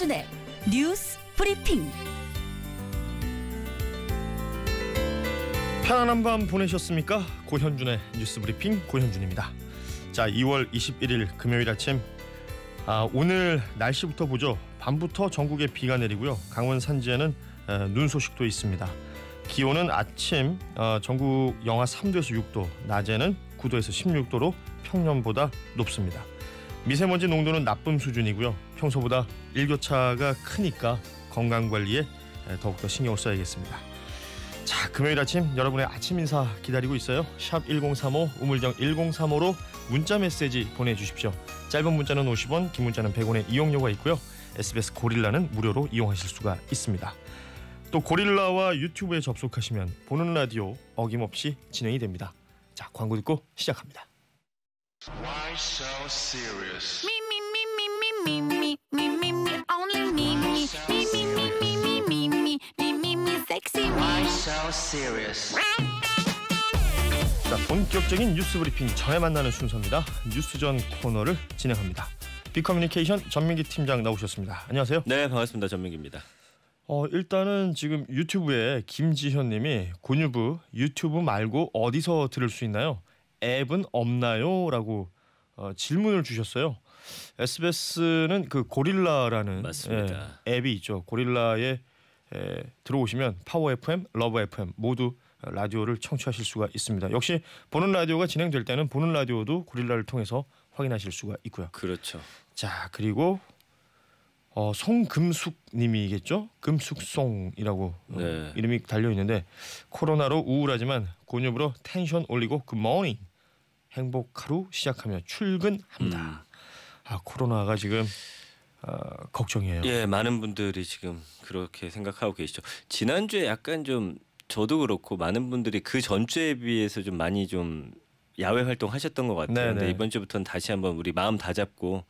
고현준의 뉴스 브리핑. 편안한 밤 보내셨습니까? 고현준의 뉴스 브리핑 고현준입니다. 자, 2월 21일 금요일 아침. 오늘 날씨부터 보죠. 밤부터 전국에 비가 내리고요. 강원 산지에는 눈 소식도 있습니다. 기온은 아침 전국 영하 3도에서 6도, 낮에는 9도에서 16도로 평년보다 높습니다. 미세먼지 농도는 나쁨 수준이고요. 평소보다 일교차가 크니까 건강관리에 더욱더 신경을 써야겠습니다. 자, 금요일 아침 여러분의 아침 인사 기다리고 있어요. 샵 1035 우물정 1035로 문자 메시지 보내주십시오. 짧은 문자는 50원, 긴 문자는 100원의 이용료가 있고요. SBS 고릴라는 무료로 이용하실 수가 있습니다. 또 고릴라와 유튜브에 접속하시면 보는 라디오 어김없이 진행이 됩니다. 자, 광고 듣고 시작합니다. Why so serious? Me, me, me, me, me, me, me, me, me, only me, me, me, me, me, me, me, me, me, me, me, me, sexy me. Why so serious? 자, 본격적인 뉴스 브리핑 전에 만나는 순서입니다. 뉴스전 코너를 진행합니다. 빅커뮤니케이션 전민기 팀장 나오셨습니다. 안녕하세요. 네, 반갑습니다. 전민기입니다. 일단은 지금 유튜브에 김지현님이 곤유부 유튜브 말고 어디서 들을 수 있나요? 앱은 없나요? 라고 질문을 주셨어요. SBS는 그 고릴라라는 맞습니다. 앱이 있죠. 고릴라에 들어오시면 파워 FM, 러브 FM 모두 라디오를 청취하실 수가 있습니다. 역시 보는 라디오가 진행될 때는 보는 라디오도 고릴라를 통해서 확인하실 수가 있고요. 그렇죠. 자, 그리고 송금숙님이겠죠? 금숙송이라고 네. 이름이 달려 있는데 코로나로 우울하지만 곤욕으로 텐션 올리고 굿모닝 행복 하루 시작하며 출근합니다. 코로나가 지금 걱정이에요. 예, 많은 분들이 지금 그렇게 생각하고 계시죠. 지난주에 약간 좀 저도 그렇고 많은 분들이 그 전주에 비해서 좀 많이 좀 야외 활동하셨던 것 같아요. 근데 이번 주부터는 다시 한번 우리 마음 다잡고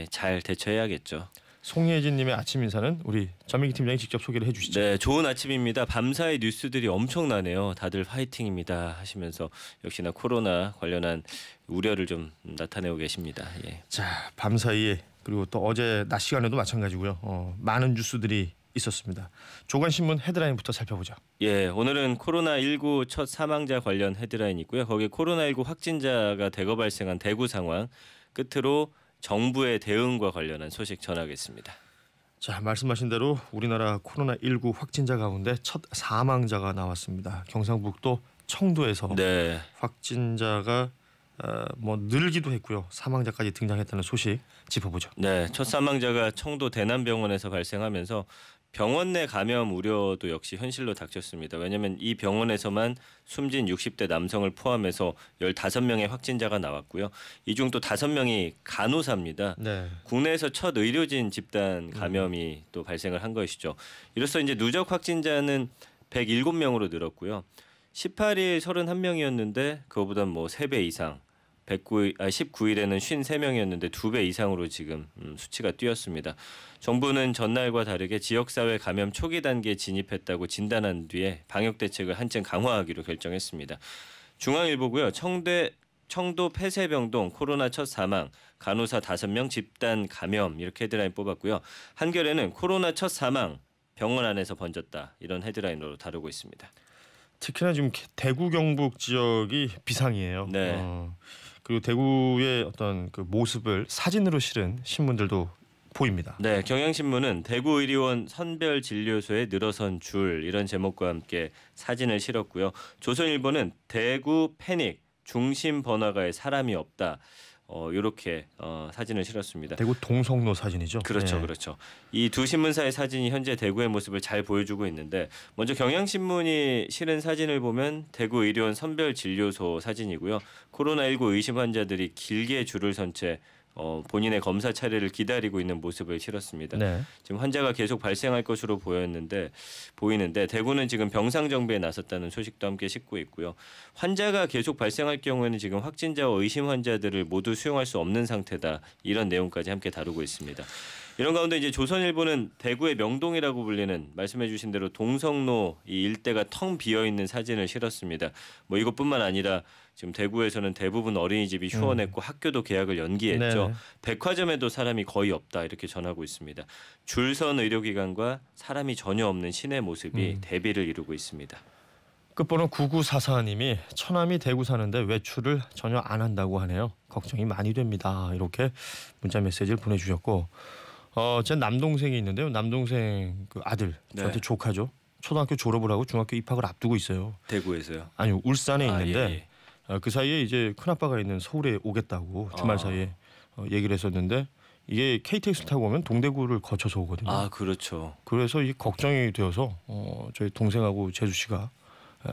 잘 대처해야겠죠. 송예진님의 아침 인사는 우리 전민기 팀장이 직접 소개를 해주시죠. 네, 좋은 아침입니다. 밤사이 뉴스들이 엄청나네요. 다들 화이팅입니다 하시면서 역시나 코로나 관련한 우려를 좀 나타내고 계십니다. 예. 자, 밤사이에 그리고 또 어제 낮 시간에도 마찬가지고요. 많은 뉴스들이 있었습니다. 조간신문 헤드라인부터 살펴보죠. 예, 오늘은 코로나19 첫 사망자 관련 헤드라인이고요. 거기에 코로나19 확진자가 대거 발생한 대구 상황 끝으로 정부의 대응과 관련한 소식 전하겠습니다. 자, 말씀하신 대로 우리나라 코로나19 확진자 가운데 첫 사망자가 나왔습니다. 경상북도 청도에서 확진자가 늘기도 했고요. 사망자까지 등장했다는 소식 짚어보죠. 네, 첫 사망자가 청도 대남병원에서 발생하면서 병원 내 감염 우려도 역시 현실로 닥쳤습니다. 왜냐하면 이 병원에서만 숨진 60대 남성을 포함해서 15명의 확진자가 나왔고요. 이 중 또 5명이 간호사입니다. 네. 국내에서 첫 의료진 집단 감염이 또 발생을 한 것이죠. 이로써 이제 누적 확진자는 107명으로 늘었고요. 18일 31명이었는데 그거보다 뭐 3배 이상 19일에는 53명이었는데 2배 이상으로 지금 수치가 뛰었습니다. 정부는 전날과 다르게 지역사회 감염 초기 단계에 진입했다고 진단한 뒤에 방역 대책을 한층 강화하기로 결정했습니다. 중앙일보고요. 청도 폐쇄병동 코로나 첫 사망, 간호사 5명 집단 감염 이렇게 헤드라인 뽑았고요. 한겨레는 코로나 첫 사망, 병원 안에서 번졌다 이런 헤드라인으로 다루고 있습니다. 특히나 지금 대구 경북 지역이 비상이에요. 네. 그리고 대구의 어떤 그 모습을 사진으로 실은 신문들도 보입니다. 네, 경향신문은 대구의료원 선별진료소에 늘어선 줄 이런 제목과 함께 사진을 실었고요. 조선일보는 대구 패닉 중심 번화가에 사람이 없다. 이렇게 사진을 실었습니다. 대구 동성로 사진이죠. 그렇죠, 네. 그렇죠. 이 두 신문사의 사진이 현재 대구의 모습을 잘 보여주고 있는데 먼저 경향신문이 실은 사진을 보면 대구의료원 선별진료소 사진이고요. 코로나19 의심 환자들이 길게 줄을 선 채 본인의 검사 차례를 기다리고 있는 모습을 실었습니다. 네. 지금 환자가 계속 발생할 것으로 보이는데 대구는 지금 병상 정비에 나섰다는 소식도 함께 싣고 있고요. 환자가 계속 발생할 경우에는 지금 확진자와 의심 환자들을 모두 수용할 수 없는 상태다. 이런 내용까지 함께 다루고 있습니다. 이런 가운데 이제 조선일보는 대구의 명동이라고 불리는 말씀해주신 대로 동성로 이 일대가 텅 비어 있는 사진을 실었습니다. 뭐 이것뿐만 아니라 지금 대구에서는 대부분 어린이집이 휴원했고 학교도 개학을 연기했죠. 네네. 백화점에도 사람이 거의 없다 이렇게 전하고 있습니다. 줄선 의료기관과 사람이 전혀 없는 시내 모습이 대비를 이루고 있습니다. 끝번호 9944님이 처남이 대구 사는데 외출을 전혀 안 한다고 하네요. 걱정이 많이 됩니다. 이렇게 문자 메시지를 보내주셨고 제 남동생이 있는데요. 남동생 그 아들 저한테 조카죠. 초등학교 졸업을 하고 중학교 입학을 앞두고 있어요. 대구에서요? 아니요, 울산에 있는데 예. 그 사이에 이제 큰아빠가 있는 서울에 오겠다고 주말 사이에 얘기를 했었는데 이게 KTX 타고 오면 동대구를 거쳐서 오거든요. 아 그렇죠. 그래서 이게 걱정이 되어서 저희 동생하고 재수 씨가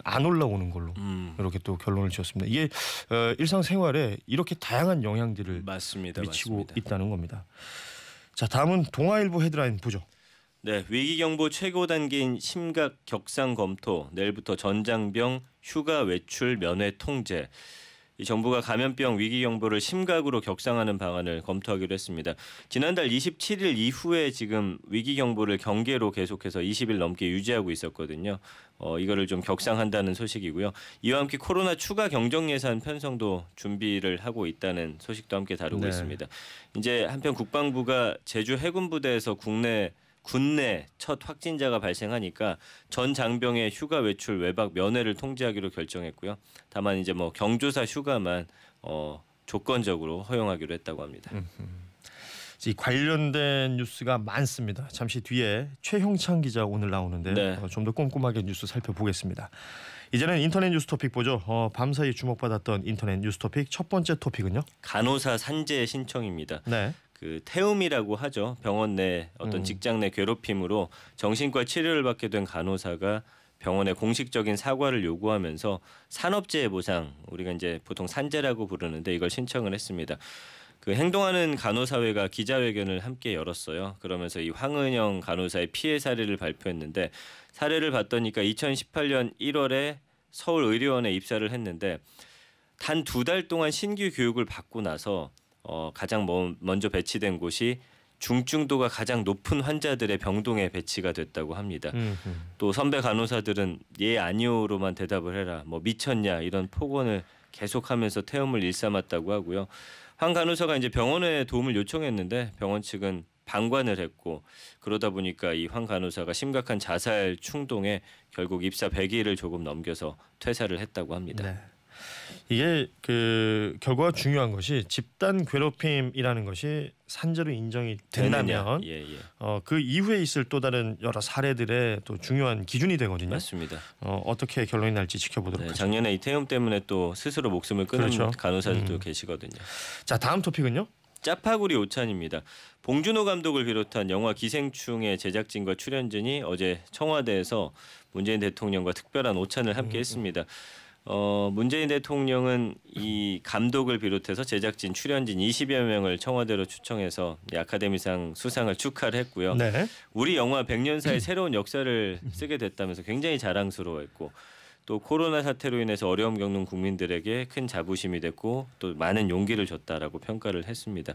안 올라오는 걸로 이렇게 또 결론을 지었습니다. 이게 일상생활에 이렇게 다양한 영향들을 맞습니다. 미치고 맞습니다. 있다는 겁니다. 자, 다음은 동아일보 헤드라인 보죠. 네, 위기경보 최고 단계인 심각 격상 검토. 내일부터 전장병 휴가 외출 면회 통제. 이 정부가 감염병 위기경보를 심각으로 격상하는 방안을 검토하기로 했습니다. 지난달 27일 이후에 지금 위기경보를 경계로 계속해서 20일 넘게 유지하고 있었거든요. 이거를 좀 격상한다는 소식이고요. 이와 함께 코로나 추가 경정 예산 편성도 준비를 하고 있다는 소식도 함께 다루고 있습니다. 이제 한편 국방부가 제주 해군부대에서 군내 첫 확진자가 발생하니까 전 장병의 휴가 외출 외박 면회를 통제하기로 결정했고요. 다만 이제 뭐 경조사 휴가만 조건적으로 허용하기로 했다고 합니다. 이 관련된 뉴스가 많습니다. 잠시 뒤에 최형찬 기자 오늘 나오는데 좀 더 꼼꼼하게 뉴스 살펴보겠습니다. 이제는 인터넷 뉴스 토픽 보죠. 밤사이 주목받았던 인터넷 뉴스 토픽 첫 번째 토픽은요. 간호사 산재 신청입니다. 네. 그 태움이라고 하죠. 병원 내 어떤 직장 내 괴롭힘으로 정신과 치료를 받게 된 간호사가 병원에 공식적인 사과를 요구하면서 산업재해 보상, 우리가 이제 보통 산재라고 부르는데 이걸 신청을 했습니다. 그 행동하는 간호사회가 기자회견을 함께 열었어요. 그러면서 이 황은영 간호사의 피해 사례를 발표했는데 사례를 봤더니까 2018년 1월에 서울의료원에 입사를 했는데 단 2달 동안 신규 교육을 받고 나서 가장 먼저 배치된 곳이 중증도가 가장 높은 환자들의 병동에 배치가 됐다고 합니다. 또 선배 간호사들은 예 아니오로만 대답을 해라, 뭐 미쳤냐 이런 폭언을 계속하면서 태움을 일삼았다고 하고요. 황 간호사가 이제 병원에 도움을 요청했는데 병원 측은 방관을 했고 그러다 보니까 이 황 간호사가 심각한 자살 충동에 결국 입사 100일을 조금 넘겨서 퇴사를 했다고 합니다. 네. 이게 그 결과가 중요한 것이 집단 괴롭힘이라는 것이 산재로 인정이 된다면 그 이후에 있을 또 다른 여러 사례들의 또 중요한 기준이 되거든요. 맞습니다. 어떻게 결론이 날지 지켜보도록 하죠. 작년에 이 태움 때문에 또 스스로 목숨을 끊은 그렇죠. 간호사들도 계시거든요. 자, 다음 토픽은요. 짜파구리 오찬입니다. 봉준호 감독을 비롯한 영화 기생충의 제작진과 출연진이 어제 청와대에서 문재인 대통령과 특별한 오찬을 함께 했습니다. 문재인 대통령은 이 감독을 비롯해서 제작진, 출연진 20여 명을 청와대로 초청해서 아카데미상 수상을 축하를 했고요. 네. 우리 영화 100년사의 새로운 역사를 쓰게 됐다면서 굉장히 자랑스러워했고 또 코로나 사태로 인해서 어려움 겪는 국민들에게 큰 자부심이 됐고 또 많은 용기를 줬다라고 평가를 했습니다.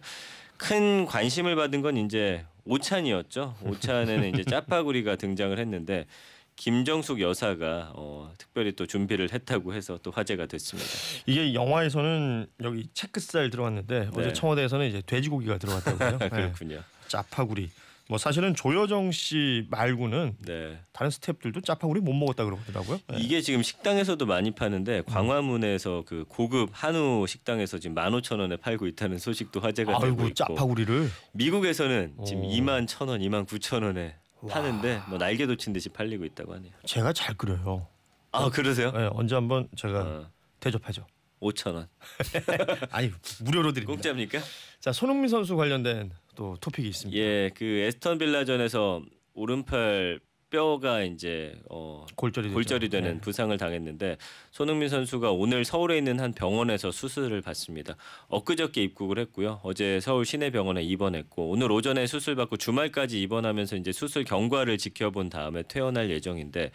큰 관심을 받은 건 이제 오찬이었죠. 오찬에는 이제 짜파구리가 등장을 했는데 김정숙 여사가 특별히 또 준비를 했다고 해서 또 화제가 됐습니다. 이게 영화에서는 여기 채끝살 들어갔는데 어제 청와대에서는 이제 돼지고기가 들어갔다고요. 그렇군요. 짜파구리. 뭐 사실은 조여정 씨 말고는 다른 스태프들도 짜파구리 못 먹었다 그러더라고요. 이게 지금 식당에서도 많이 파는데 광화문에서 그 고급 한우 식당에서 지금 15,000원에 팔고 있다는 소식도 화제가 되고 있고. 짜파구리를 미국에서는 지금 21,000원, 29,000원에 파는데 뭐 날개 돋친 듯이 팔리고 있다고 하네요. 제가 잘 끓여요. 아 그러세요? 네, 언제 한번 제가 대접하죠. 5,000원. 아니 무료로 드립니다. 공짜입니까? 자, 손흥민 선수 관련된 또 토픽이 있습니다. 예, 그 에스턴 빌라전에서 오른팔 뼈가 이제 골절이 되는 부상을 당했는데 손흥민 선수가 오늘 서울에 있는 한 병원에서 수술을 받습니다. 엊그저께 입국을 했고요. 어제 서울 시내병원에 입원했고 오늘 오전에 수술 받고 주말까지 입원하면서 이제 수술 경과를 지켜본 다음에 퇴원할 예정인데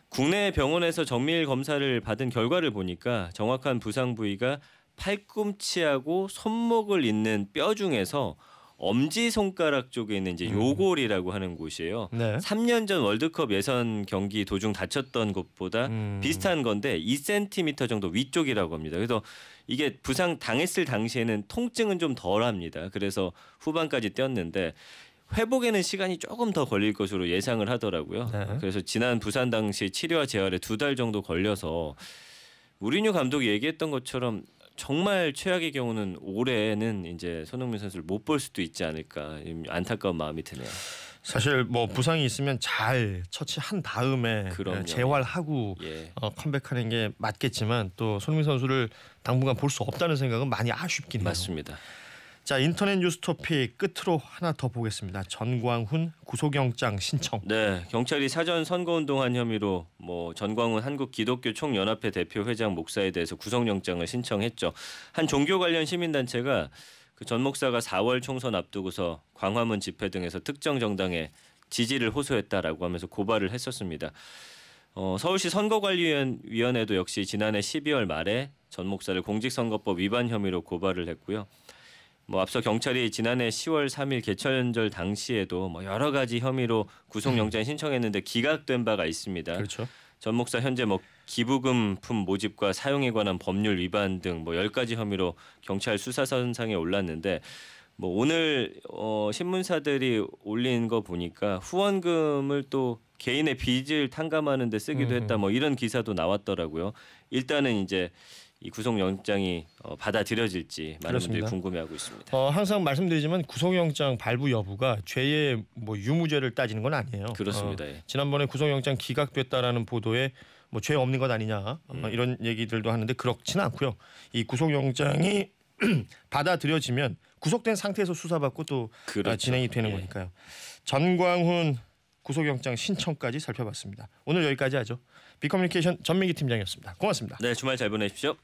국내 병원에서 정밀 검사를 받은 결과를 보니까 정확한 부상 부위가 팔꿈치하고 손목을 잇는 뼈 중에서 엄지 손가락 쪽에 있는 이제 요골이라고 하는 곳이에요. 네. 3년 전 월드컵 예선 경기 도중 다쳤던 곳보다 비슷한 건데 2cm 정도 위쪽이라고 합니다. 그래서 이게 부상 당했을 당시에는 통증은 좀 덜합니다. 그래서 후반까지 뛰었는데 회복에는 시간이 조금 더 걸릴 것으로 예상을 하더라고요. 네. 그래서 지난 부산 당시 치료와 재활에 2달 정도 걸려서 무리뉴 감독이 얘기했던 것처럼 정말 최악의 경우는 올해는 이제 손흥민 선수를 못 볼 수도 있지 않을까 안타까운 마음이 드네요. 사실 뭐 부상이 있으면 잘 처치한 다음에 그럼요. 재활하고 예. 컴백하는 게 맞겠지만 또 손흥민 선수를 당분간 볼 수 없다는 생각은 많이 아쉽긴 해요. 맞습니다. 자, 인터넷 뉴스 토픽 끝으로 하나 더 보겠습니다. 전광훈 구속영장 신청. 네, 경찰이 사전 선거운동한 혐의로 전광훈 한국기독교총연합회 대표 회장 목사에 대해서 구속영장을 신청했죠. 한 종교 관련 시민단체가 그 전 목사가 4월 총선 앞두고서 광화문 집회 등에서 특정 정당에 지지를 호소했다라고 하면서 고발을 했었습니다. 서울시 선거관리위원회도 역시 지난해 12월 말에 전 목사를 공직선거법 위반 혐의로 고발을 했고요. 앞서 경찰이 지난해 10월 3일 개천절 당시에도 여러 가지 혐의로 구속영장 신청했는데 기각된 바가 있습니다. 그렇죠. 전 목사 현재 기부금품 모집과 사용에 관한 법률 위반 등 10가지 혐의로 경찰 수사선상에 올랐는데 오늘 신문사들이 올린 거 보니까 후원금을 또 개인의 빚을 탕감하는 데 쓰기도 했다 이런 기사도 나왔더라고요. 일단은 이제 이 구속영장이 받아들여질지 많은 분들이 그렇습니다. 궁금해하고 있습니다. 항상 말씀드리지만 구속영장 발부 여부가 죄의 유무죄를 따지는 건 아니에요. 그렇습니다. 예. 지난번에 구속영장 기각됐다라는 보도에 죄 없는 것 아니냐 이런 얘기들도 하는데 그렇지는 않고요. 이 구속영장이 받아들여지면 구속된 상태에서 수사받고 또 그렇죠. 진행이 되는 예. 거니까요. 전광훈 구속영장 신청까지 살펴봤습니다. 오늘 여기까지 하죠. 빅커뮤니케이션 전민기 팀장이었습니다. 고맙습니다. 네, 주말 잘 보내십시오.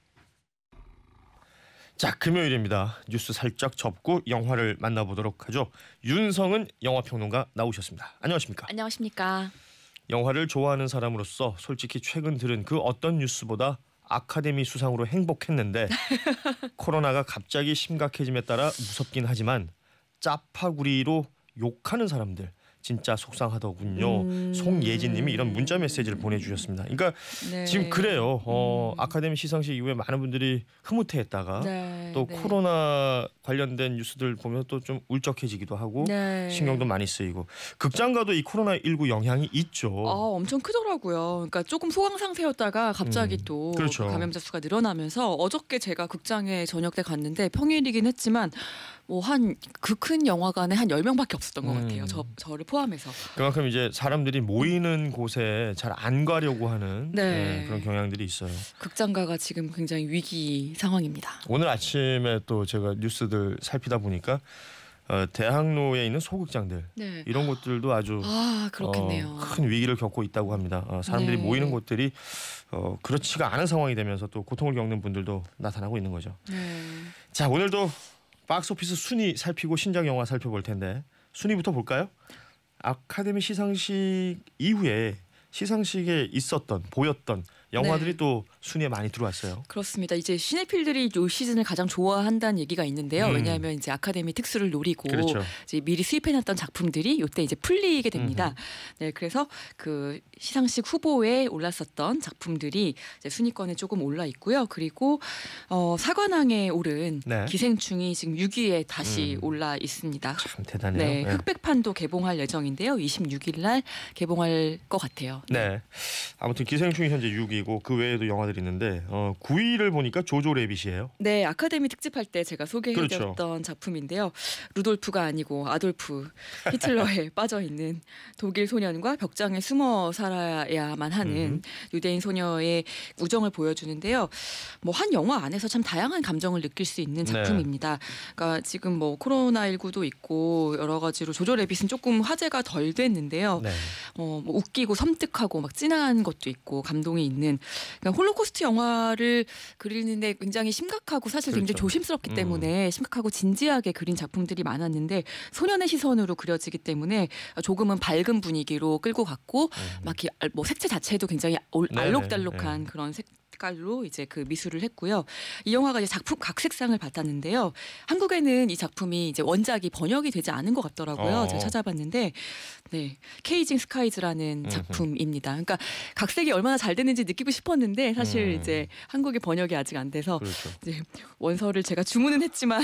자, 금요일입니다. 뉴스 살짝 접고 영화를 만나보도록 하죠. 윤성은 영화평론가 나오셨습니다. 안녕하십니까? 안녕하십니까. 영화를 좋아하는 사람으로서 솔직히 최근 들은 그 어떤 뉴스보다 아카데미 수상으로 행복했는데 코로나가 갑자기 심각해짐에 따라 무섭긴 하지만 짜파구리로 욕하는 사람들 진짜 속상하더군요. 송예진님이 이런 문자 메시지를 보내주셨습니다. 그러니까 네. 지금 그래요. 아카데미 시상식 이후에 많은 분들이 흐뭇해했다가 네, 또 네. 코로나 관련된 뉴스들 보면 또 좀 울적해지기도 하고 네. 신경도 많이 쓰이고 극장가도 이 코로나19 영향이 있죠. 엄청 크더라고요. 그러니까 조금 소강 상태였다가 갑자기 또 그렇죠. 감염자 수가 늘어나면서 어저께 제가 극장에 저녁 때 갔는데 평일이긴 했지만 한 그 큰 영화관에 한 10명밖에 없었던 것 같아요. 저를 포함해서. 그만큼 이제 사람들이 모이는 곳에 잘 안 가려고 하는 네. 그런 경향들이 있어요. 극장가가 지금 굉장히 위기 상황입니다. 오늘 아침에 또 제가 뉴스들 살피다 보니까 대학로에 있는 소극장들 네. 이런 곳들도 아주 그렇겠네요. 큰 위기를 겪고 있다고 합니다. 사람들이 네. 모이는 곳들이 그렇지가 않은 상황이 되면서 또 고통을 겪는 분들도 나타나고 있는 거죠. 네. 자, 오늘도 박스오피스 순위 살피고 신작 영화 살펴볼 텐데 순위부터 볼까요? 아카데미 시상식 이후에 시상식에 있었던 보였던 영화들이 네. 또 순위에 많이 들어왔어요. 그렇습니다. 이제 시네필들이 이 시즌을 가장 좋아한다는 얘기가 있는데요. 왜냐하면 이제 아카데미 특수를 노리고 그렇죠. 이제 미리 수입해놨던 작품들이 이때 이제 풀리게 됩니다. 네, 그래서 그 시상식 후보에 올랐었던 작품들이 이제 순위권에 조금 올라 있고요. 그리고 사관왕에 오른 네. 기생충이 지금 6위에 다시 올라 있습니다. 참 대단해요. 네, 네. 흑백판도 개봉할 예정인데요. 26일 날 개봉할 것 같아요. 네. 아무튼 기생충이 현재 6위고 그 외에도 영화들이 있는데 9위를 보니까 조조 래빗이에요. 네, 아카데미 특집할 때 제가 소개해드렸던 그렇죠. 작품인데요. 루돌프가 아니고 아돌프 히틀러에 빠져있는 독일 소년과 벽장에 숨어 살아야만 하는 유대인 소녀의 우정을 보여주는데요. 한 영화 안에서 참 다양한 감정을 느낄 수 있는 작품입니다. 그러니까 지금 코로나19도 있고 여러 가지로 조조 래빗은 조금 화제가 덜 됐는데요. 네. 웃기고 섬뜩하고 막 찐한 것도 있고 감동이 있는 그러니까 홀로코스트 영화를 그리는데 굉장히 심각하고 사실 굉장히 그렇죠. 조심스럽기 때문에 심각하고 진지하게 그린 작품들이 많았는데 소년의 시선으로 그려지기 때문에 조금은 밝은 분위기로 끌고 갔고 막 이렇게 색채 자체도 굉장히 알록달록한 그런 색깔로 이제 그 미술을 했고요. 이 영화가 이제 작품 각색상을 받았는데요. 한국에는 이 작품이 이제 원작이 번역이 되지 않은 것 같더라고요. 제가 찾아봤는데, 네, 케이징 스카이즈라는 작품입니다. 그러니까 각색이 얼마나 잘 됐는지 느끼고 싶었는데 사실 이제 한국에 번역이 아직 안 돼서 그렇죠. 이제 원서를 제가 주문은 했지만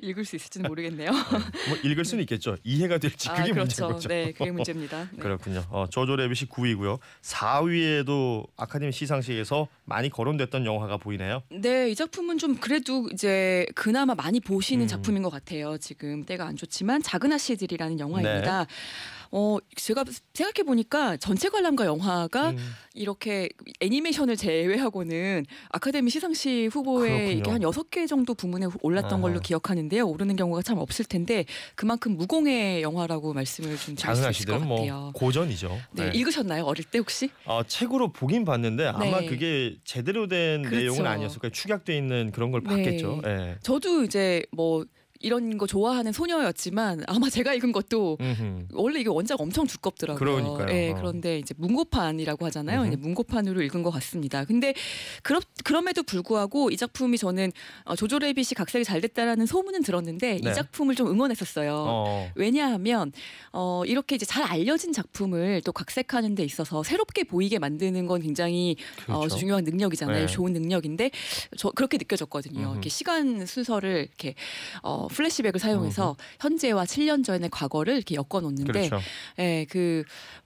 읽을 수 있을지는 모르겠네요. 뭐 읽을 수는 있겠죠. 이해가 될지 그게 문제인 거죠. 네, 그게 문제입니다. 네. 그렇군요. 조조 래빗이 9위고요. 4위에도 아카데미 시상식에서 많이 거론됐던 영화가 보이네요. 네, 이 작품은 좀 그래도 이제 그나마 많이 보시는 작품인 것 같아요. 지금 때가 안 좋지만 작은 아씨들이라는 영화입니다. 네. 제가 생각해 보니까 전체 관람가 영화가 이렇게 애니메이션을 제외하고는 아카데미 시상식 후보에 이게 한 6개 정도 부문에 올랐던 걸로 기억하는데요. 오르는 경우가 참 없을 텐데 그만큼 무공의 영화라고 말씀을 좀 드릴 수 있을 것 같아요. 뭐 고전이죠. 네, 읽으셨나요? 어릴 때 혹시? 책으로 보긴 봤는데 아마 네. 그게 제대로 된 그렇죠. 내용은 아니었을 거예요. 축약돼 있는 그런 걸 봤겠죠. 네. 저도 이제 뭐 이런 거 좋아하는 소녀였지만 아마 제가 읽은 것도 원래 이게 원작 엄청 두껍더라고요. 그러니까요. 네, 그런데 이제 문고판이라고 하잖아요. 이제 문고판으로 읽은 것 같습니다. 근데 그럼에도 불구하고 이 작품이 저는 조조 래빗이 각색이 잘 됐다라는 소문은 들었는데 네. 이 작품을 좀 응원했었어요. 왜냐하면 이렇게 이제 잘 알려진 작품을 또 각색하는 데 있어서 새롭게 보이게 만드는 건 굉장히 그렇죠. 중요한 능력이잖아요. 네. 좋은 능력인데 저 그렇게 느껴졌거든요. 이렇게 시간 순서를 이렇게 플래시백을 사용해서 현재와 7년 전의 과거를 이렇게 엮어 놓는데, 그렇죠. 예,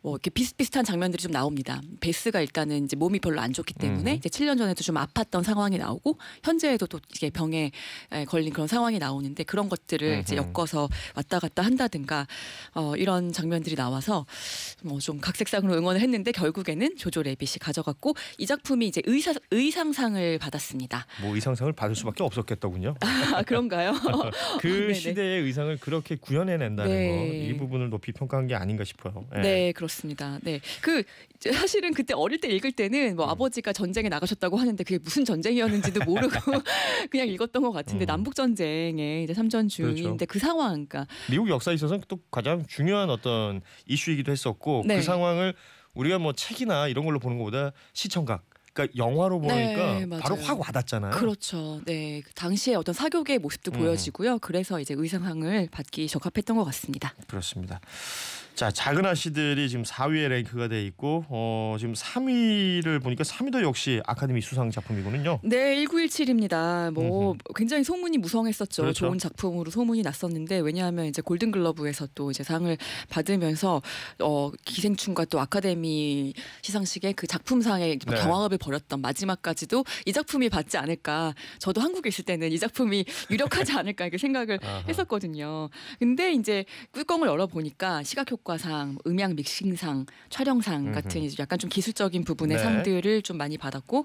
뭐 이렇게 비슷비슷한 장면들이 좀 나옵니다. 베스가 일단은 이제 몸이 별로 안 좋기 때문에 이제 7년 전에도 좀 아팠던 상황이 나오고 현재에도 또 이게 병에 걸린 그런 상황이 나오는데 그런 것들을 이제 엮어서 왔다 갔다 한다든가 이런 장면들이 나와서 뭐 좀 각색상으로 응원을 했는데 결국에는 조조 래빗이 가져갔고 이 작품이 이제 의상상을 받았습니다. 뭐 의상상을 받을 수밖에 없었겠더군요. 아, 그런가요? 그 네네. 시대의 의상을 그렇게 구현해낸다는 네. 거, 이 부분을 높이 평가한 게 아닌가 싶어요. 네, 그렇습니다. 네, 사실은 그때 어릴 때 읽을 때는 뭐 아버지가 전쟁에 나가셨다고 하는데 그게 무슨 전쟁이었는지도 모르고 그냥 읽었던 것 같은데 남북 전쟁의 이제 참전 중인데 그렇죠. 그 상황, 그러니까 미국 역사에 있어서는 또 가장 중요한 어떤 이슈이기도 했었고 네. 그 상황을 우리가 뭐 책이나 이런 걸로 보는 것보다 시청각, 그러니까 영화로 보니까 네, 맞아요. 바로 확 와닿잖아요. 그렇죠. 네, 그 당시에 어떤 사교계의 모습도 보여지고요. 그래서 이제 의상상을 받기 적합했던 것 같습니다. 그렇습니다. 자, 작은 아씨들이 지금 4위에 랭크가 돼 있고 지금 3위를 보니까 3위도 역시 아카데미 수상 작품이군요. 네, 1917입니다. 뭐 굉장히 소문이 무성했었죠. 그렇죠. 좋은 작품으로 소문이 났었는데 왜냐하면 이제 골든글러브에서 또 이제 상을 받으면서 기생충과 또 아카데미 시상식에 그 작품상에 네. 경합을 벌였던 마지막까지도 이 작품이 받지 않을까. 저도 한국에 있을 때는 이 작품이 유력하지 않을까 이렇게 생각을 했었거든요. 근데 이제 뚜껑을 열어 보니까 시각효과상, 음향 믹싱상, 촬영상 같은 이제 약간 좀 기술적인 부분의 네. 상들을 좀 많이 받았고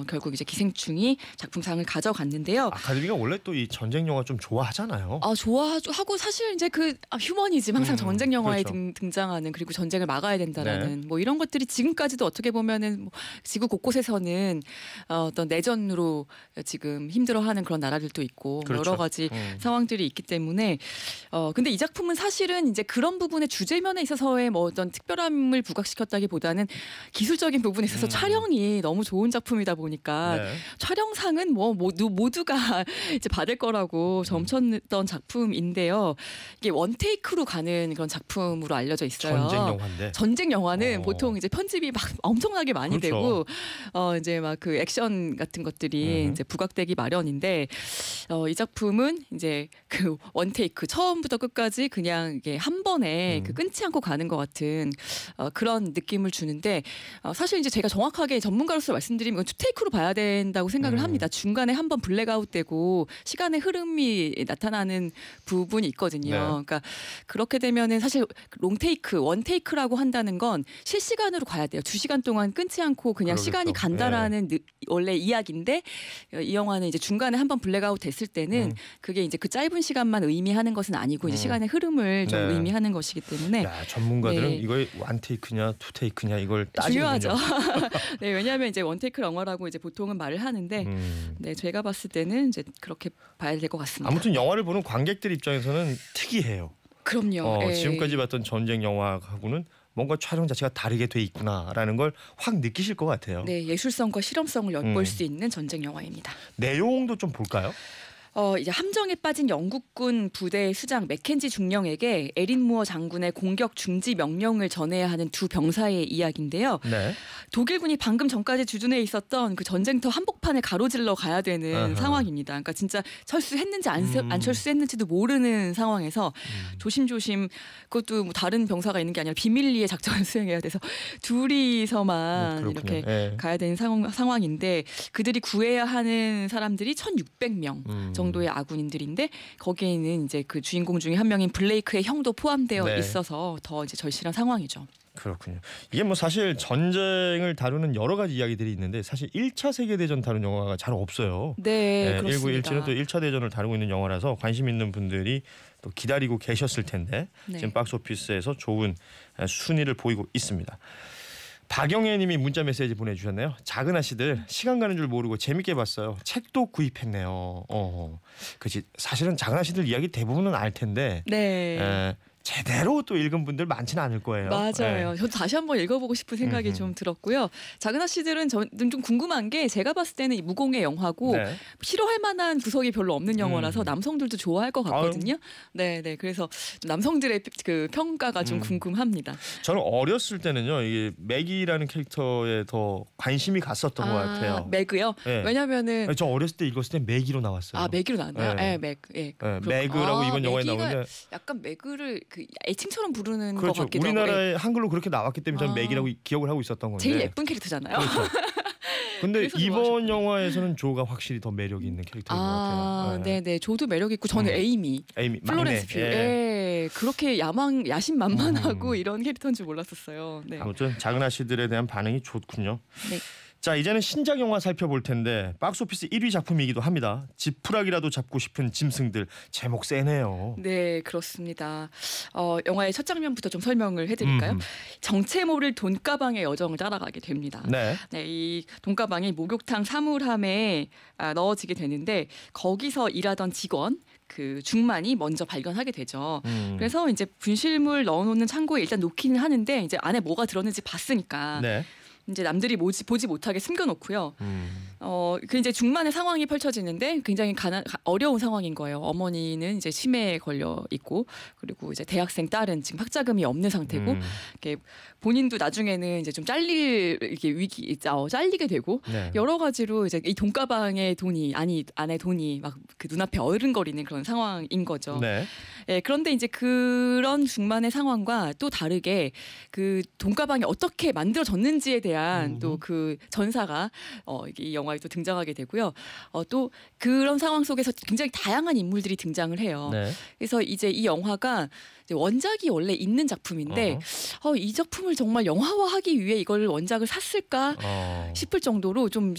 결국 이제 기생충이 작품상을 가져갔는데요. 아카데미가 원래 또 이 전쟁 영화 좀 좋아하잖아요. 좋아하고 사실 이제 휴머니즘 항상 전쟁 영화에 그렇죠. 등장하는 그리고 전쟁을 막아야 된다라는 뭐 이런 것들이 지금까지도 어떻게 보면은 뭐 지구 곳곳에서는 어떤 내전으로 지금 힘들어하는 그런 나라들도 있고 그렇죠. 여러 가지 상황들이 있기 때문에 근데 이 작품은 사실은 이제 그런 부분의 주제면에 있어서의 뭐 어떤 특별함을 부각시켰다기보다는 기술적인 부분에 있어서 촬영이 너무 좋은 작품이다 보니까 네. 촬영상은 뭐 모두가 이제 받을 거라고 점쳤던 작품인데요. 이게 원테이크로 가는 그런 작품으로 알려져 있어요. 전쟁 영화인데. 전쟁 영화는 보통 이제 편집이 막 엄청나게 많이 그렇죠. 되고 이제 막 그 액션 같은 것들이 이제 부각되기 마련인데 이 작품은 이제 그 원테이크 처음부터 끝까지 그냥 이게 한 번에 그 끊지 않고 가는 것 같은 그런 느낌을 주는데 사실 이제 제가 정확하게 전문가로서 말씀드리면 이건 투테이크로 봐야 된다고 생각을 합니다. 중간에 한 번 블랙아웃되고 시간의 흐름이 나타나는 부분이 있거든요. 네. 그러니까 그렇게 되면은 사실 롱테이크, 원테이크라고 한다는 건 실시간으로 가야 돼요. 2시간 동안 끊지 않고 그냥 그러겠죠. 시간이 간다라는 원래 이야기인데 이 영화는 이제 중간에 한 번 블랙아웃 됐을 때는 그게 이제 그 짧은 시간만 의미하는 것은 아니고 이제 시간의 흐름을 좀 네. 의미하는 것이기 때문에 야, 전문가들은 네. 이걸 원테이크냐 투테이크냐 이걸 따지는군요. 중요하죠. 네, 왜냐하면 이제 원테이크 영화라고 이제 보통은 말을 하는데 네, 제가 봤을 때는 이제 그렇게 봐야 될 것 같습니다. 아무튼 영화를 보는 관객들 입장에서는 특이해요. 그럼요. 예. 지금까지 봤던 전쟁 영화하고는 뭔가 촬영 자체가 다르게 돼 있구나라는 걸 확 느끼실 것 같아요. 네, 예술성과 실험성을 엿볼 수 있는 전쟁 영화입니다. 내용도 좀 볼까요? 이제 함정에 빠진 영국군 부대의 수장 맥켄지 중령에게 에린 무어 장군의 공격 중지 명령을 전해야 하는 두 병사의 이야기인데요. 네. 독일군이 방금 전까지 주둔해 있었던 그 전쟁터 한복판을 가로질러 가야 되는 아하. 상황입니다. 그러니까 진짜 철수했는지 안 철수했는지도 모르는 상황에서 조심조심 그것도 뭐 다른 병사가 있는 게 아니라 비밀리에 작전을 수행해야 돼서 둘이서만 이렇게 네. 가야 되는 상황인데 그들이 구해야 하는 사람들이 1,600명 정도의 아군인들인데 거기에는 이제 그 주인공 중에 한 명인 블레이크의 형도 포함되어 네. 있어서 더 이제 절실한 상황이죠. 그렇군요. 이게 뭐 사실 전쟁을 다루는 여러 가지 이야기들이 있는데 사실 1차 세계대전 다룬 영화가 잘 없어요. 네, 그렇습니다. 1917은 또 1차 대전을 다루고 있는 영화라서 관심 있는 분들이 또 기다리고 계셨을 텐데 네. 지금 박스오피스에서 좋은 순위를 보이고 있습니다. 박영애 님이 문자 메시지 보내주셨네요. 작은 아씨들 시간 가는 줄 모르고 재밌게 봤어요. 책도 구입했네요. 그렇지. 사실은 작은 아씨들 이야기 대부분은 알 텐데 네. 제대로 또 읽은 분들 많지는 않을 거예요. 맞아요. 저도 다시 한번 읽어보고 싶은 생각이 좀 들었고요. 작은 아씨들은 저는 좀 궁금한 게 제가 봤을 때는 이 무공의 영화고 네. 싫어할 만한 구석이 별로 없는 영화라서 남성들도 좋아할 것 같거든요. 네. 그래서 남성들의 그 평가가 좀 궁금합니다. 저는 어렸을 때는요, 이게 맥이라는 캐릭터에 더 관심이 갔었던 것 같아요. 맥이요? 네. 왜냐면은 저 어렸을 때 읽었을 때 맥이로 나왔어요. 맥이로 나왔나요? 네. 네, 맥. 예. 네, 맥이라고 이번 영화에 맥이가 나오는데 약간 맥을 그 애칭처럼 부르는 그렇죠. 것 같기도 하고. 우리나라에 한글로 그렇게 나왔기 때문에 저는 맥이라고 기억을 하고 있었던 건데. 제일 예쁜 캐릭터잖아요. 그렇죠. 근데 그래서 이번 좋아하셨구나. 영화에서는 조가 확실히 더 매력이 있는 캐릭터인 것 같아요. 네. 저도 매력 있고 저는 에이미, 플로렌스 퓨. 예. 그렇게 야심만만하고 이런 캐릭터인 줄 몰랐었어요. 네. 아무튼 작은 아씨들에 대한 반응이 좋군요. 네. 자, 이제는 신작 영화 살펴볼 텐데 박스오피스 1위 작품이기도 합니다. 지푸라기라도 잡고 싶은 짐승들. 제목 세네요. 네, 그렇습니다. 영화의 첫 장면부터 좀 설명을 해드릴까요? 정체 모를 돈가방의 여정을 따라가게 됩니다. 네. 네, 이 돈가방이 목욕탕 사물함에 넣어지게 되는데 거기서 일하던 직원 그 중만이 먼저 발견하게 되죠. 그래서 이제 분실물 넣어놓는 창고에 일단 놓기는 하는데 이제 안에 뭐가 들었는지 봤으니까 네. 이제 남들이 보지 못하게 숨겨놓고요. 그 이제 중만의 상황이 펼쳐지는데 굉장히 어려운 상황인 거예요. 어머니는 이제 치매에 걸려 있고 그리고 이제 대학생 딸은 지금 학자금이 없는 상태고 이렇게 본인도 나중에는 이제 좀 잘리게 되고 네. 여러 가지로 이제 이 돈가방의 돈이 안에 돈이 막 그 눈앞에 어른거리는 그런 상황인 거죠. 네. 예, 그런데 이제 그런 중만의 상황과 또 다르게 그 돈가방이 어떻게 만들어졌는지에 대한 또 그 전사가 이 영화에 또 등장하게 되고요. 또 그런 상황 속에서 굉장히 다양한 인물들이 등장을 해요. 네. 그래서 이제 이 영화가 이제 원작이 원래 있는 작품인데 이 작품을 정말 영화화하기 위해 이걸 원작을 샀을까 싶을 정도로 좀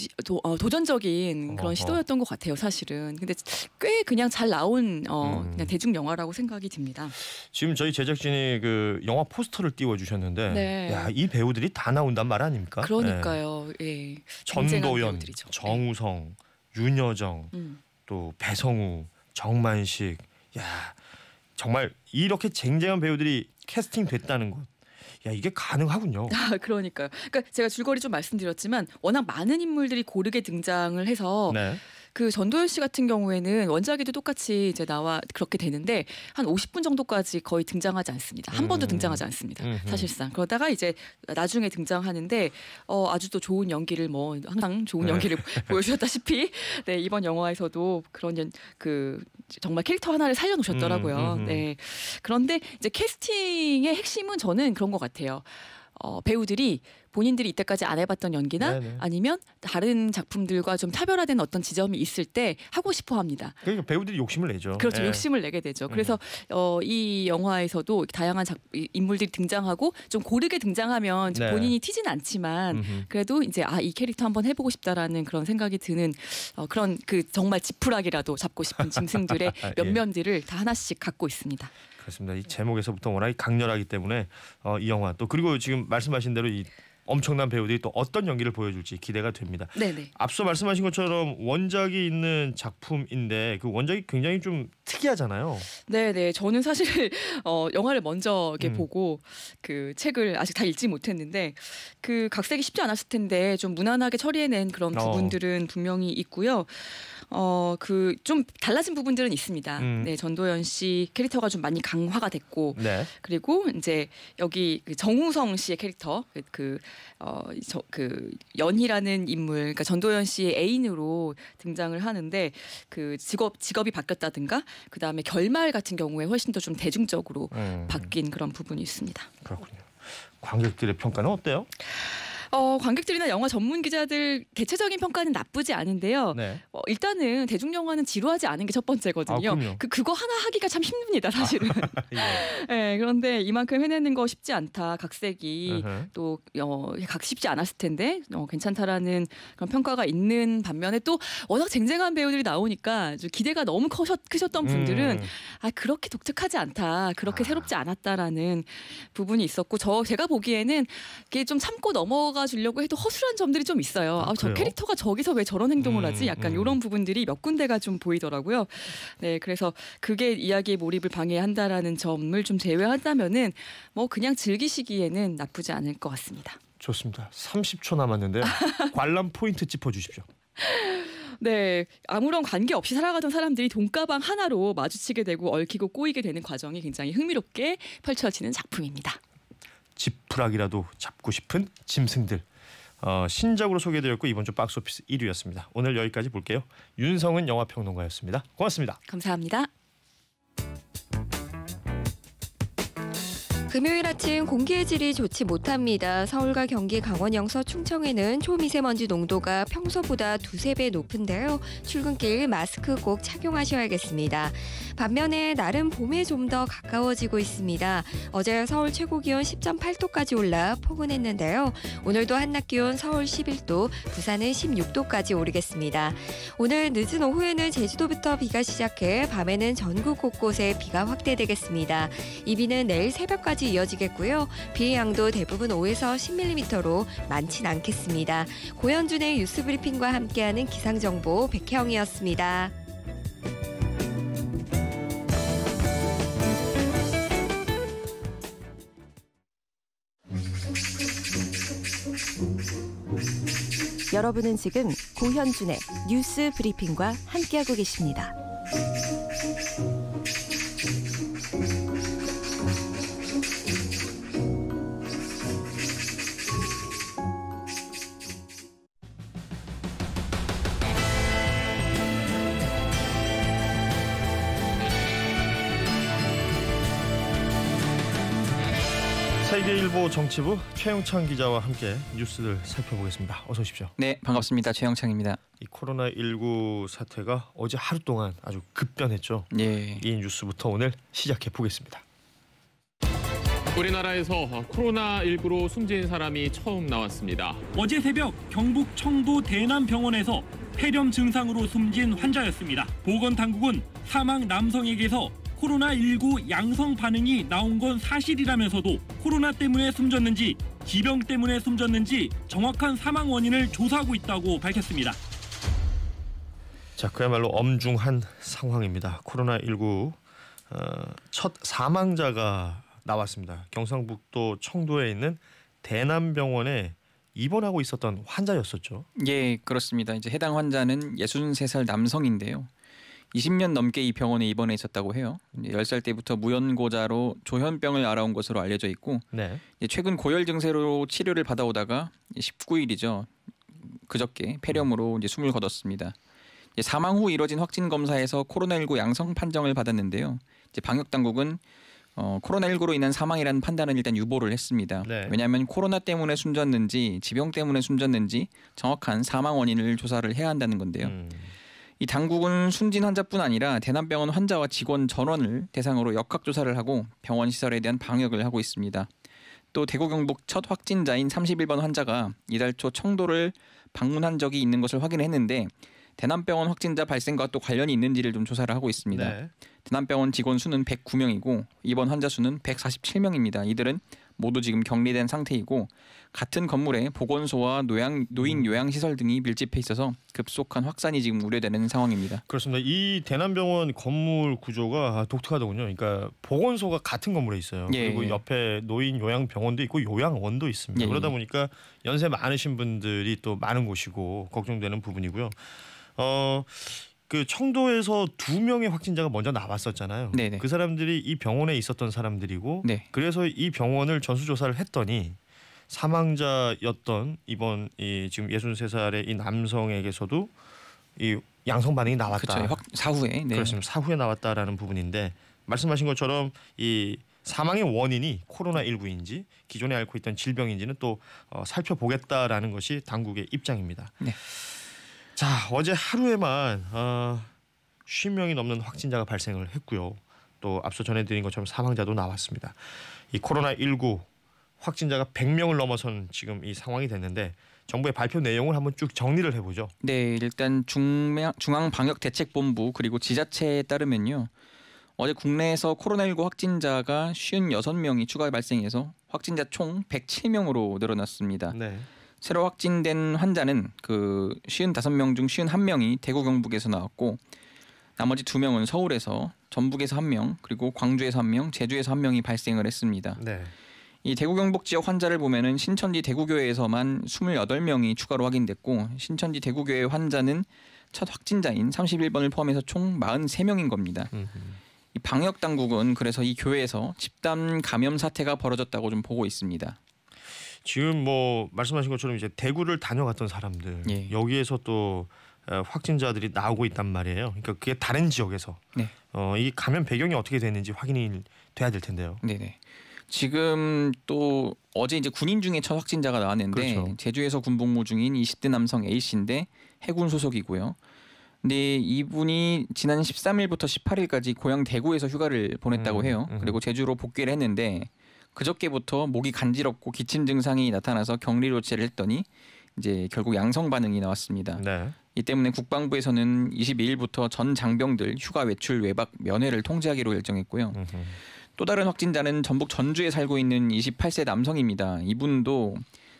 도전적인 그런 시도였던 것 같아요, 사실은. 근데 꽤 그냥 잘 나온 그냥 대중 영화라고 생각이 듭니다. 지금 저희 제작진이 그 영화 포스터를 띄워주셨는데, 네. 야, 이 배우들이 다 나온단 말 아닙니까? 그러니까요. 예. 전도연, 배우들이죠. 정우성, 윤여정, 또 배성우, 정만식, 야, 정말 이렇게 쟁쟁한 배우들이 캐스팅됐다는 것. 야, 이게 가능하군요. 그러니까요. 그러니까 제가 줄거리 좀 말씀드렸지만 워낙 많은 인물들이 고르게 등장을 해서 네. 그 전도연 씨 같은 경우에는 원작에도 똑같이 이제 나와 그렇게 되는데 한 50분 정도까지 거의 등장하지 않습니다. 한 번도 등장하지 않습니다. 사실상. 그러다가 이제 나중에 등장하는데 아주 또 좋은 연기를 뭐 항상 좋은 연기를 보여주셨다시피 네, 이번 영화에서도 그런 그 정말 캐릭터 하나를 살려놓으셨더라고요. 네. 그런데 이제 캐스팅의 핵심은 저는 그런 것 같아요. 배우들이 본인들이 이때까지 안 해봤던 연기나 네네. 아니면 다른 작품들과 좀 차별화된 어떤 지점이 있을 때 하고 싶어 합니다. 그러니까 배우들이 욕심을 내죠. 그렇죠. 예. 욕심을 내게 되죠. 그래서 이 영화에서도 다양한 인물들이 등장하고 좀 고르게 등장하면 네. 본인이 튀진 않지만 그래도 이제 이 캐릭터 한번 해보고 싶다라는 그런 생각이 드는 그런 그 정말 지푸라기라도 잡고 싶은 짐승들의 예. 면면들을 다 하나씩 갖고 있습니다. 그렇습니다. 이 제목에서부터 워낙 강렬하기 때문에 이 영화 또 그리고 지금 말씀하신 대로 이 엄청난 배우들이 또 어떤 연기를 보여줄지 기대가 됩니다. 네네. 앞서 말씀하신 것처럼 원작이 있는 작품인데 그 원작이 굉장히 좀 특이하잖아요. 네네. 저는 사실 영화를 먼저 이렇게 보고 그 책을 아직 다 읽지 못했는데 그 각색이 쉽지 않았을 텐데 좀 무난하게 처리해낸 그런 부분들은 분명히 있고요. 그 좀 달라진 부분들은 있습니다. 네, 전도연 씨 캐릭터가 좀 많이 강화가 됐고, 네. 그리고 이제 여기 그 정우성 씨의 캐릭터 그 연희라는 인물, 그러니까 전도연 씨의 애인으로 등장을 하는데 그 직업이 바뀌었다든가, 그 다음에 결말 같은 경우에 훨씬 더 좀 대중적으로 바뀐 그런 부분이 있습니다. 그렇군요. 관객들의 평가는 어때요? 관객들이나 영화 전문 기자들 대체적인 평가는 나쁘지 않은데요. 네. 일단은 대중 영화는 지루하지 않은 게 첫 번째거든요. 그거 하나 하기가 참 힘듭니다, 사실은. 예. 네, 그런데 이만큼 해내는 거 쉽지 않다. 각색이 또 쉽지 않았을 텐데 괜찮다라는 그런 평가가 있는 반면에 또 워낙 쟁쟁한 배우들이 나오니까 기대가 너무 크셨던 분들은 그렇게 독특하지 않다, 그렇게 새롭지 않았다라는 부분이 있었고, 제가 보기에는 이게 좀 참고 넘어가 주려고 해도 허술한 점들이 좀 있어요. 저 캐릭터가 저기서 왜 저런 행동을 하지? 약간 이런 부분들이 몇 군데가 좀 보이더라고요. 네, 그래서 그게 이야기의 몰입을 방해한다라는 점을 좀 제외한다면은 뭐 그냥 즐기시기에는 나쁘지 않을 것 같습니다. 좋습니다. 30초 남았는데요. 관람 포인트 짚어주십시오. 네, 아무런 관계 없이 살아가던 사람들이 돈가방 하나로 마주치게 되고 얽히고 꼬이게 되는 과정이 굉장히 흥미롭게 펼쳐지는 작품입니다. 지푸라기라도 잡고 싶은 짐승들. 신작으로 소개되었고 이번 주 박스오피스 1위였습니다. 오늘 여기까지 볼게요. 윤성은 영화평론가였습니다. 고맙습니다. 감사합니다. 금요일 아침 공기의 질이 좋지 못합니다. 서울과 경기, 강원 영서, 충청에는 초미세먼지 농도가 평소보다 2~3배 높은데요. 출근길 마스크 꼭 착용하셔야겠습니다. 반면에 날은 봄에 좀 더 가까워지고 있습니다. 어제 서울 최고 기온 10.8도까지 올라 포근했는데요. 오늘도 한낮 기온 서울 11도, 부산은 16도까지 오르겠습니다. 오늘 늦은 오후에는 제주도부터 비가 시작해 밤에는 전국 곳곳에 비가 확대되겠습니다. 이 비는 내일 새벽까지 이어지겠고요. 비의 양도 대부분 5에서 10mm로 많진 않겠습니다. 고현준의 뉴스 브리핑과 함께하는 기상정보 백혜영이었습니다. 여러분은 지금 고현준의 뉴스 브리핑과 함께하고 계십니다. 세계일보 정치부 최영창 기자와 함께 뉴스들 살펴보겠습니다. 어서 오십시오. 네, 반갑습니다. 최영창입니다. 이 코로나19 사태가 어제 하루 동안 아주 급변했죠. 예. 이 뉴스부터 오늘 시작해 보겠습니다. 우리나라에서 코로나19로 숨진 사람이 처음 나왔습니다. 어제 새벽 경북 청도 대남병원에서 폐렴 증상으로 숨진 환자였습니다. 보건당국은 사망 남성에게서 코로나19 양성 반응이 나온 건 사실이라면서도 코로나 때문에 숨졌는지 지병 때문에 숨졌는지 정확한 사망 원인을 조사하고 있다고 밝혔습니다. 자, 그야말로 엄중한 상황입니다. 코로나19 첫 사망자가 나왔습니다. 경상북도 청도에 있는 대남병원에 입원하고 있었던 환자였었죠. 예, 그렇습니다. 이제 해당 환자는 63살 남성인데요. 20년 넘게 이 병원에 입원해 있었다고 해요. 10살 때부터 무연고자로 조현병을 앓아온 것으로 알려져 있고, 네. 최근 고열 증세로 치료를 받아오다가 19일이죠. 그저께 폐렴으로 이제 숨을 거뒀습니다. 사망 후 이뤄진 확진 검사에서 코로나19 양성 판정을 받았는데요. 이제 방역 당국은 코로나19로 인한 사망이라는 판단은 일단 유보를 했습니다. 네. 왜냐하면 코로나 때문에 숨졌는지 지병 때문에 숨졌는지 정확한 사망 원인을 조사를 해야 한다는 건데요. 이 당국은 숨진 환자뿐 아니라 대남병원 환자와 직원 전원을 대상으로 역학조사를 하고 병원 시설에 대한 방역을 하고 있습니다. 또 대구 경북 첫 확진자인 31번 환자가 이달 초 청도를 방문한 적이 있는 것을 확인했는데 대남병원 확진자 발생과 또 관련이 있는지를 좀 조사를 하고 있습니다. 네. 대남병원 직원 수는 109명이고 입원 환자 수는 147명입니다. 이들은 모두 지금 격리된 상태이고 같은 건물에 보건소와 노인 요양시설 등이 밀집해 있어서 급속한 확산이 지금 우려되는 상황입니다. 그렇습니다. 이 대남병원 건물 구조가 독특하더군요. 그러니까 보건소가 같은 건물에 있어요. 예, 그리고 예. 옆에 노인 요양병원도 있고 요양원도 있습니다. 예, 그러다 예. 보니까 연세 많으신 분들이 또 많은 곳이고 걱정되는 부분이고요. 그 청도에서 2명의 확진자가 먼저 나왔었잖아요. 네네. 그 사람들이 이 병원에 있었던 사람들이고 네. 그래서 이 병원을 전수조사를 했더니 사망자였던 이번 이 지금 63살의 이 남성에게서도 이 양성 반응이 나왔다. 그렇죠. 사후에. 네. 그렇습니다. 사후에 나왔다라는 부분인데 말씀하신 것처럼 이 사망의 원인이 코로나19인지 기존에 앓고 있던 질병인지는 또 살펴보겠다라는 것이 당국의 입장입니다. 네. 자, 어제 하루에만 50명이 넘는 확진자가 발생을 했고요. 또 앞서 전해드린 것처럼 사망자도 나왔습니다. 이 코로나19 확진자가 100명을 넘어선 지금 이 상황이 됐는데 정부의 발표 내용을 한번 쭉 정리를 해보죠. 네, 일단 중앙방역대책본부 그리고 지자체에 따르면요. 어제 국내에서 코로나19 확진자가 56명이 추가 발생해서 확진자 총 107명으로 늘어났습니다. 네. 새로 확진된 환자는 그 55명 중 51명이 대구 경북에서 나왔고 나머지 2명은 서울에서, 전북에서 1명, 그리고 광주에서 1명, 제주에서 1명이 발생을 했습니다. 네. 이 대구 경북 지역 환자를 보면은 신천지 대구교회에서만 28명이 추가로 확인됐고 신천지 대구교회 환자는 첫 확진자인 31번을 포함해서 총 43명인 겁니다. 이 방역 당국은 그래서 이 교회에서 집단 감염 사태가 벌어졌다고 좀 보고 있습니다. 지금 뭐 말씀하신 것처럼 이제 대구를 다녀갔던 사람들 예. 여기에서 또 확진자들이 나오고 있단 말이에요. 그러니까 그게 다른 지역에서 네. 이 감염 배경이 어떻게 됐는지 확인이 돼야 될 텐데요. 네네. 지금 또 어제 이제 군인 중에 첫 확진자가 나왔는데 그렇죠. 제주에서 군복무 중인 20대 남성 A 씨인데 해군 소속이고요. 근데 이분이 지난 13일부터 18일까지 고향 대구에서 휴가를 보냈다고 해요. 그리고 제주로 복귀를 했는데 그저께부터 목이 간지럽고 기침 증상이 나타나서 격리 조치를 했더니 이제 결국 양성 반응이 나왔습니다. 네. 이 때문에 국방부에서는 22일부터 전 장병들 휴가 외출 외박 면회를 통제하기로 결정했고요. 또 다른 확진자는 전북 전주에 살고 있는 28세 남성입니다. 이분도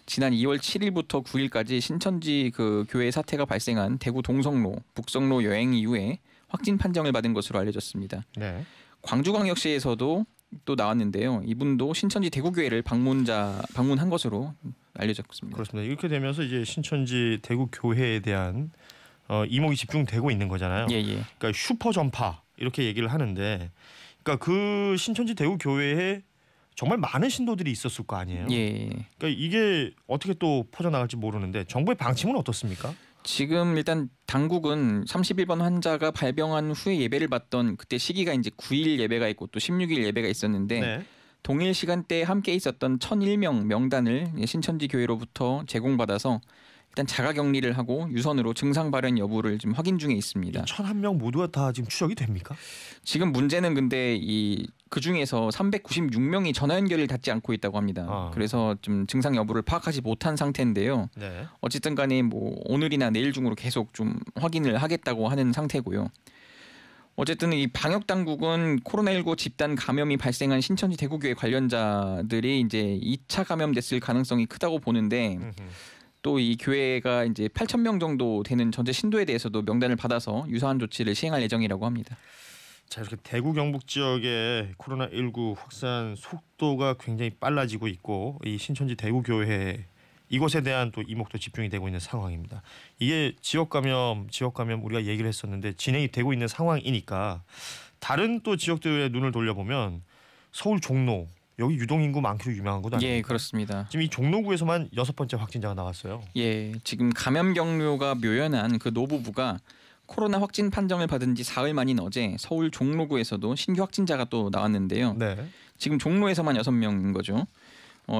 지난 2월 7일부터 9일까지 신천지 그 교회 사태가 발생한 대구 동성로, 북성로 여행 이후에 확진 판정을 받은 것으로 알려졌습니다. 네. 광주광역시에서도 또 나왔는데요. 이분도 신천지 대구교회를 방문한 것으로 알려졌습니다. 그렇습니다. 이렇게 되면서 이제 신천지 대구 교회에 대한 이목이 집중되고 있는 거잖아요. 예. 그러니까 슈퍼 전파 이렇게 얘기를 하는데, 그러니까 그 신천지 대구 교회에 정말 많은 신도들이 있었을 거 아니에요. 예. 그러니까 이게 어떻게 또 퍼져나갈지 모르는데 정부의 방침은 어떻습니까? 지금 일단 당국은 31번 환자가 발병한 후에 예배를 받던 그때 시기가 이제 9일 예배가 있고 또 16일 예배가 있었는데 네. 동일 시간대에 함께 있었던 1,001명 명단을 신천지 교회로부터 제공받아서 일단 자가격리를 하고 유선으로 증상 발현 여부를 지금 확인 중에 있습니다. 1,001명 모두가 다 지금 추적이 됩니까? 지금 문제는 근데 그 중에서 396명이 전화 연결을 닿지 않고 있다고 합니다. 그래서 좀 증상 여부를 파악하지 못한 상태인데요. 네. 어쨌든 간에 뭐 오늘이나 내일 중으로 계속 좀 확인을 하겠다고 하는 상태고요. 어쨌든 이 방역 당국은 코로나19 집단 감염이 발생한 신천지 대구교회 관련자들이 이제 2차 감염됐을 가능성이 크다고 보는데 또 이 교회가 이제 8,000명 정도 되는 전체 신도에 대해서도 명단을 받아서 유사한 조치를 시행할 예정이라고 합니다. 자, 이렇게 대구 경북 지역의 코로나19 확산 속도가 굉장히 빨라지고 있고 이 신천지 대구교회 이곳에 대한 또 이목도 집중이 되고 있는 상황입니다. 이게 지역 감염 우리가 얘기를 했었는데 진행이 되고 있는 상황이니까 다른 또 지역들의 눈을 돌려보면 서울 종로 여기 유동인구 많기로 유명한 곳 아니에요? 예, 그렇습니다. 지금 이 종로구에서만 6번째 확진자가 나왔어요. 예, 지금 감염 경로가 묘연한 그 노부부가 코로나 확진 판정을 받은 지 사흘 만인 어제 서울 종로구에서도 신규 확진자가 또 나왔는데요. 네. 지금 종로에서만 6명인 거죠.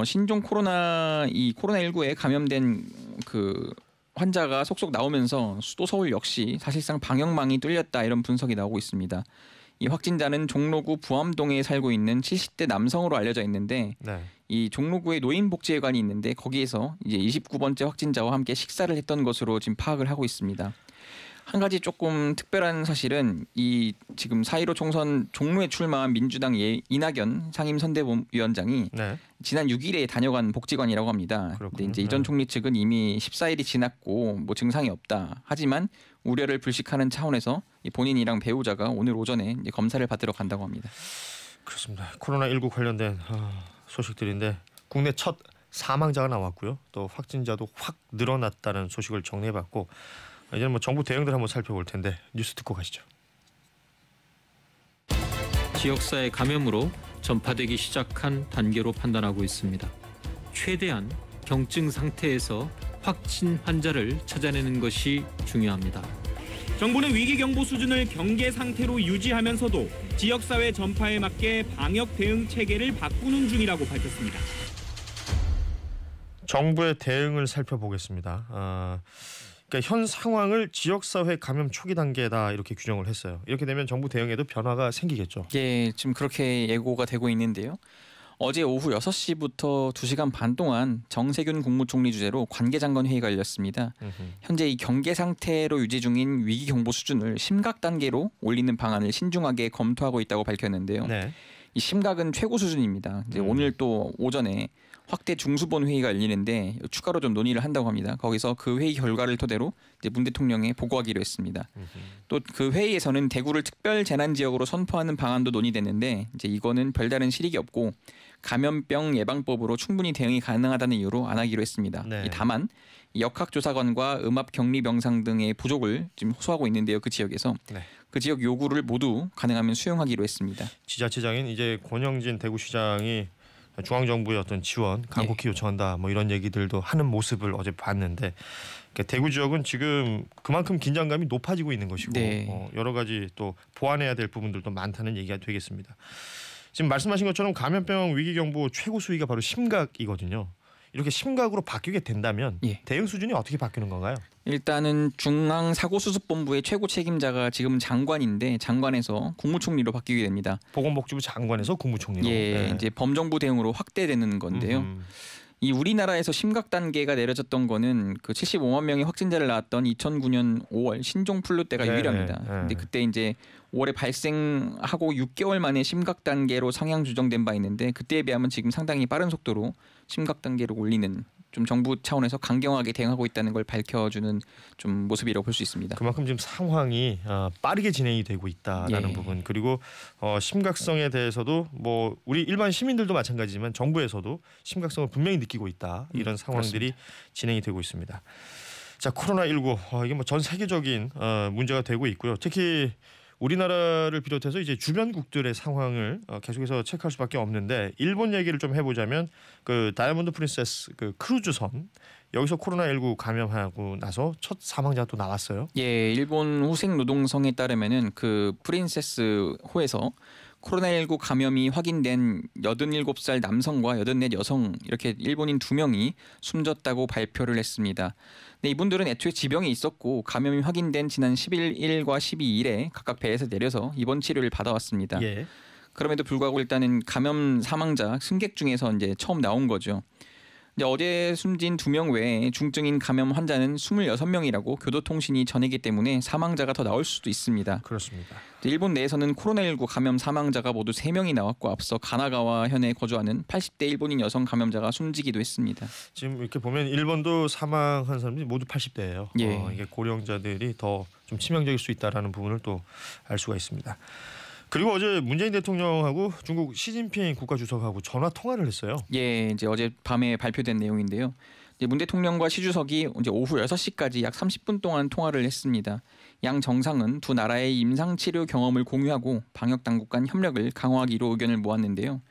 신종 코로나19에 감염된 그 환자가 속속 나오면서 수도 서울 역시 사실상 방역망이 뚫렸다 이런 분석이 나오고 있습니다. 이 확진자는 종로구 부암동에 살고 있는 70대 남성으로 알려져 있는데 네. 이 종로구에 노인복지회관이 있는데 거기에서 이제 29번째 확진자와 함께 식사를 했던 것으로 지금 파악을 하고 있습니다. 한 가지 조금 특별한 사실은 이 지금 4.15 총선 종로에 출마한 민주당 이낙연 상임선대위원장이 네. 지난 6일에 다녀간 복지관이라고 합니다. 근데 이제 이전 총리 측은 이미 14일이 지났고 뭐 증상이 없다. 하지만 우려를 불식하는 차원에서 본인이랑 배우자가 오늘 오전에 이제 검사를 받으러 간다고 합니다. 그렇습니다. 코로나19 관련된 소식들인데 국내 첫 사망자가 나왔고요. 또 확진자도 확 늘어났다는 소식을 정리해봤고 이제는 뭐 정부 대응들 한번 살펴볼 텐데 뉴스 듣고 가시죠. 지역사회 감염으로 전파되기 시작한 단계로 판단하고 있습니다. 최대한 경증 상태에서 확진 환자를 찾아내는 것이 중요합니다. 정부는 위기 경보 수준을 경계 상태로 유지하면서도 지역사회 전파에 맞게 방역 대응 체계를 바꾸는 중이라고 밝혔습니다. 정부의 대응을 살펴보겠습니다. 그러니까 현 상황을 지역사회 감염 초기 단계다 이렇게 규정을 했어요. 이렇게 되면 정부 대응에도 변화가 생기겠죠. 예, 지금 그렇게 예고가 되고 있는데요. 어제 오후 6시부터 2시간 반 동안 정세균 국무총리 주재로 관계장관 회의가 열렸습니다. 현재 이 경계 상태로 유지 중인 위기 경보 수준을 심각 단계로 올리는 방안을 신중하게 검토하고 있다고 밝혔는데요. 네. 이 심각은 최고 수준입니다. 이제 오늘 또 오전에 확대 중수본 회의가 열리는데 추가로 좀 논의를 한다고 합니다. 거기서 그 회의 결과를 토대로 이제 문 대통령에 보고하기로 했습니다. 또 그 회의에서는 대구를 특별 재난 지역으로 선포하는 방안도 논의됐는데 이제 이거는 별다른 실익이 없고 감염병 예방법으로 충분히 대응이 가능하다는 이유로 안 하기로 했습니다. 네. 다만 역학조사관과 음압격리병상 등의 부족을 지금 호소하고 있는데요. 그 지역에서 네. 그 지역 요구를 모두 가능하면 수용하기로 했습니다. 지자체장인 이제 권영진 대구시장이 중앙정부의 어떤 지원 간곡히 요청한다 뭐 이런 얘기들도 하는 모습을 어제 봤는데 그러니까 대구 지역은 지금 그만큼 긴장감이 높아지고 있는 것이고 네. 여러 가지 또 보완해야 될 부분들도 많다는 얘기가 되겠습니다. 지금 말씀하신 것처럼 감염병 위기경보 최고 수위가 바로 심각이거든요. 이렇게 심각으로 바뀌게 된다면 대응 수준이 어떻게 바뀌는 건가요? 일단은 중앙사고수습본부의 최고 책임자가 지금 장관인데 장관에서 국무총리로 바뀌게 됩니다. 보건복지부 장관에서 국무총리로. 예, 이제 범정부 대응으로 확대되는 건데요. 이 우리나라에서 심각 단계가 내려졌던 거는 그 75만 명의 확진자를 낳았던 2009년 5월 신종플루 때가 유일합니다. 근데 그때 이제 5월에 발생하고 6개월 만에 심각 단계로 상향 조정된 바 있는데 그때에 비하면 지금 상당히 빠른 속도로 심각 단계로 올리는 좀 정부 차원에서 강경하게 대응하고 있다는 걸 밝혀주는 좀 모습이라고 볼 수 있습니다. 그만큼 지금 상황이 빠르게 진행이 되고 있다라는 부분 그리고 심각성에 대해서도 뭐 우리 일반 시민들도 마찬가지지만 정부에서도 심각성을 분명히 느끼고 있다 이런 상황들이 진행이 되고 있습니다. 자 코로나19 이게 뭐 전 세계적인 문제가 되고 있고요. 특히 우리나라를 비롯해서 이제 주변국들의 상황을 계속해서 체크할 수밖에 없는데 일본 얘기를 좀 해보자면 그 다이아몬드 프린세스 그 크루즈선 여기서 코로나19 감염하고 나서 첫 사망자가 또 나왔어요. 예, 일본 후생 노동성에 따르면은 그 프린세스 호에서 코로나19 감염이 확인된 87살 남성과 84 여성 이렇게 일본인 2명이 숨졌다고 발표를 했습니다. 근데 이분들은 애초에 지병이 있었고 감염이 확인된 지난 11일과 12일에 각각 배에서 내려서 입원 치료를 받아왔습니다. 예. 그럼에도 불구하고 일단은 감염 사망자 승객 중에서 이제 처음 나온 거죠. 이제 어제 숨진 2명 외에 중증인 감염 환자는 26명이라고 교도통신이 전했기 때문에 사망자가 더 나올 수도 있습니다. 그렇습니다. 일본 내에서는 코로나19 감염 사망자가 모두 3명이 나왔고 앞서 가나가와 현에 거주하는 80대 일본인 여성 감염자가 숨지기도 했습니다. 지금 이렇게 보면 일본도 사망한 사람들이 모두 80대예요. 예. 이게 고령자들이 더 좀 치명적일 수 있다라는 부분을 또 알 수가 있습니다. 그리고 어제 문재인 대통령하고 중국 시진핑 국가주석하고 전화 통화를 했어요. 예, 이제 어제 밤에 발표된 내용인데요. 이제 문 대통령과 시 주석이 이제 오후 6시까지 약 30분 동안 통화를 했습니다. 양 정상은 두 나라의 임상 치료 경험을 공유하고 방역 당국 간 협력을 강화하기로 의견을 모았는데요.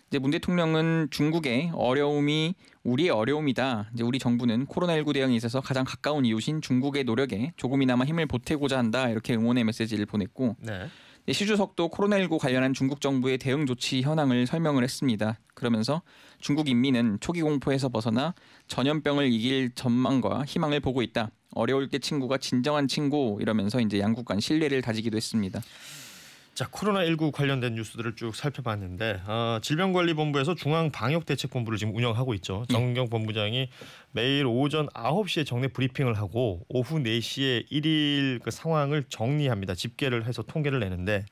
이제 문 대통령은 중국의 어려움이 우리의 어려움이다. 이제 우리 정부는 코로나19 대응에 있어서 가장 가까운 이웃인 중국의 노력에 조금이나마 힘을 보태고자 한다. 이렇게 응원의 메시지를 보냈고 네. 시 주석도 코로나19 관련한 중국 정부의 대응 조치 현황을 설명을 했습니다. 그러면서 중국 인민은 초기 공포에서 벗어나 전염병을 이길 전망과 희망을 보고 있다. 어려울 때 친구가 진정한 친구 이러면서 이제 양국 간 신뢰를 다지기도 했습니다. 자, 코로나19 관련된 뉴스들을 쭉 살펴봤는데 질병관리본부에서 중앙방역대책본부를 지금 운영하고 있죠. 정경 본부장이 매일 오전 9시에 정례 브리핑을 하고 오후 4시에 일일 그 상황을 정리합니다. 집계를 해서 통계를 내는데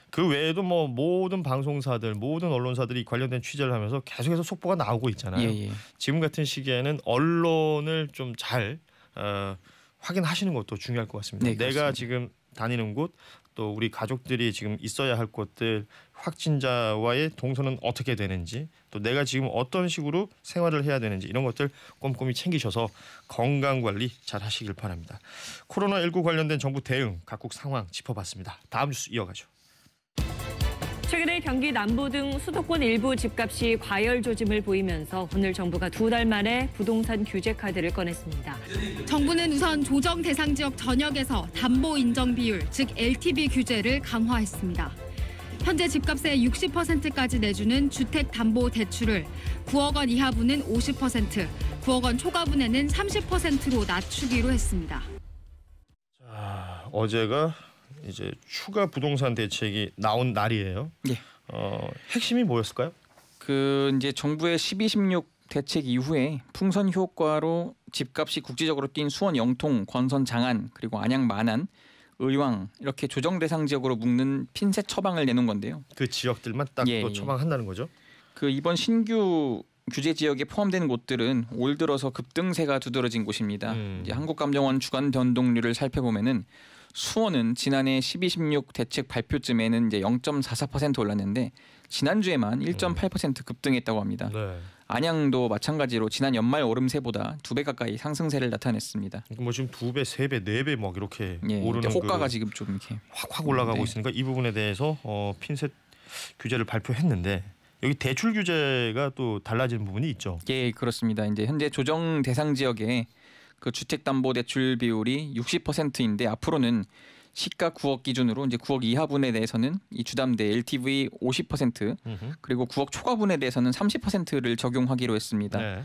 그 외에도 뭐 모든 방송사들, 모든 언론사들이 관련된 취재를 하면서 계속해서 속보가 나오고 있잖아요. 지금 같은 시기에는 언론을 좀 잘 확인하시는 것도 중요할 것 같습니다. 네, 내가 지금 다니는 곳, 또 우리 가족들이 지금 있어야 할 곳들, 확진자와의 동선은 어떻게 되는지, 또 내가 지금 어떤 식으로 생활을 해야 되는지 이런 것들 꼼꼼히 챙기셔서 건강 관리 잘 하시길 바랍니다. 코로나19 관련된 정부 대응, 각국 상황 짚어봤습니다. 다음 뉴스 이어가죠. 최근에 경기 남부 등 수도권 일부 집값이 과열 조짐을 보이면서 오늘 정부가 2달 만에 부동산 규제 카드를 꺼냈습니다. 정부는 우선 조정 대상 지역 전역에서 담보 인정 비율, 즉 LTV 규제를 강화했습니다. 현재 집값의 60%까지 내주는 주택담보대출을 9억 원 이하분은 50%, 9억 원 초과분에는 30%로 낮추기로 했습니다. 자, 어제가 이제 추가 부동산 대책이 나온 날이에요. 예. 핵심이 뭐였을까요? 그 이제 정부의 12.16 대책 이후에 풍선 효과로 집값이 국지적으로 뛴 수원 영통, 권선 장안, 그리고 안양 만안, 의왕 이렇게 조정 대상 지역으로 묶는 핀셋 처방을 내놓은 건데요. 그 지역들만 딱 또 처방한다는 거죠? 그 이번 신규 규제 지역에 포함된 곳들은 올 들어서 급등세가 두드러진 곳입니다. 이제 한국감정원 주간 변동률을 살펴보면은 수원은 지난해 12.16 대책 발표쯤에는 이제 0.44% 올랐는데 지난주에만 1.8% 급등했다고 합니다. 네. 안양도 마찬가지로 지난 연말 오름세보다 2배 가까이 상승세를 나타냈습니다. 뭐 지금 2배, 3배, 4배 막 이렇게 오르는 호가가 지금 좀 이렇게 확 올라가고 있으니까 이 부분에 대해서 핀셋 규제를 발표했는데 여기 대출 규제가 또 달라지는 부분이 있죠. 예, 그렇습니다. 이제 현재 조정 대상 지역에 그 주택담보대출 비율이 60%인데 앞으로는 시가 9억 기준으로 이제 9억 이하분에 대해서는 이 주담대 LTV 50% 그리고 9억 초과분에 대해서는 30%를 적용하기로 했습니다. 네.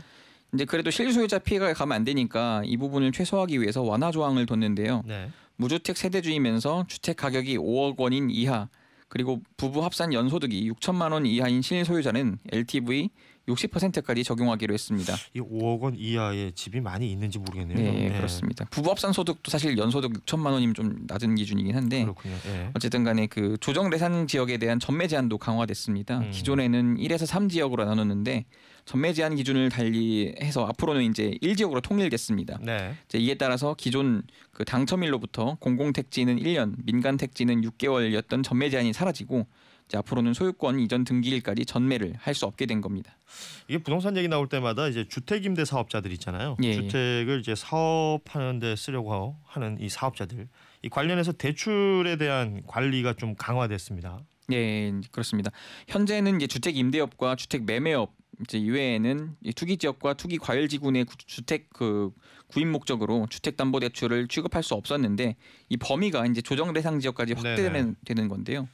이제 그래도 실소유자 피해가 가면 안 되니까 이 부분을 최소화하기 위해서 완화 조항을 뒀는데요. 네. 무주택 세대주이면서 주택 가격이 5억 원인 이하 그리고 부부 합산 연소득이 6천만 원 이하인 실소유자는 LTV 60%까지 적용하기로 했습니다. 이 5억 원 이하의 집이 많이 있는지 모르겠네요. 네, 그렇습니다. 부부 합산 소득도 사실 연소득 6천만 원이면 좀 낮은 기준이긴 한데 그렇군요. 네. 어쨌든 간에 그 조정 대상 지역에 대한 전매 제한도 강화됐습니다. 기존에는 1에서 3지역으로 나눴는데 전매 제한 기준을 달리해서 앞으로는 이제 1지역으로 통일됐습니다. 네. 이제 이에 따라서 기존 그 당첨일로부터 공공택지는 1년, 민간택지는 6개월이었던 전매 제한이 사라지고 이제 앞으로는 소유권 이전 등기일까지 전매를 할 수 없게 된 겁니다. 이게 부동산 얘기 나올 때마다 이제 주택 임대 사업자들 있잖아요. 예. 주택을 이제 사업하는 데 쓰려고 하는 이 사업자들, 이 관련해서 대출에 대한 관리가 좀 강화됐습니다. 네, 그렇습니다. 현재는 이제 주택 임대업과 주택 매매업 이제 이외에는 투기 지역과 투기 과열지구내 주택 그 구입 목적으로 주택담보대출을 취급할 수 없었는데 이 범위가 이제 조정 대상 지역까지 확대되는 건데요.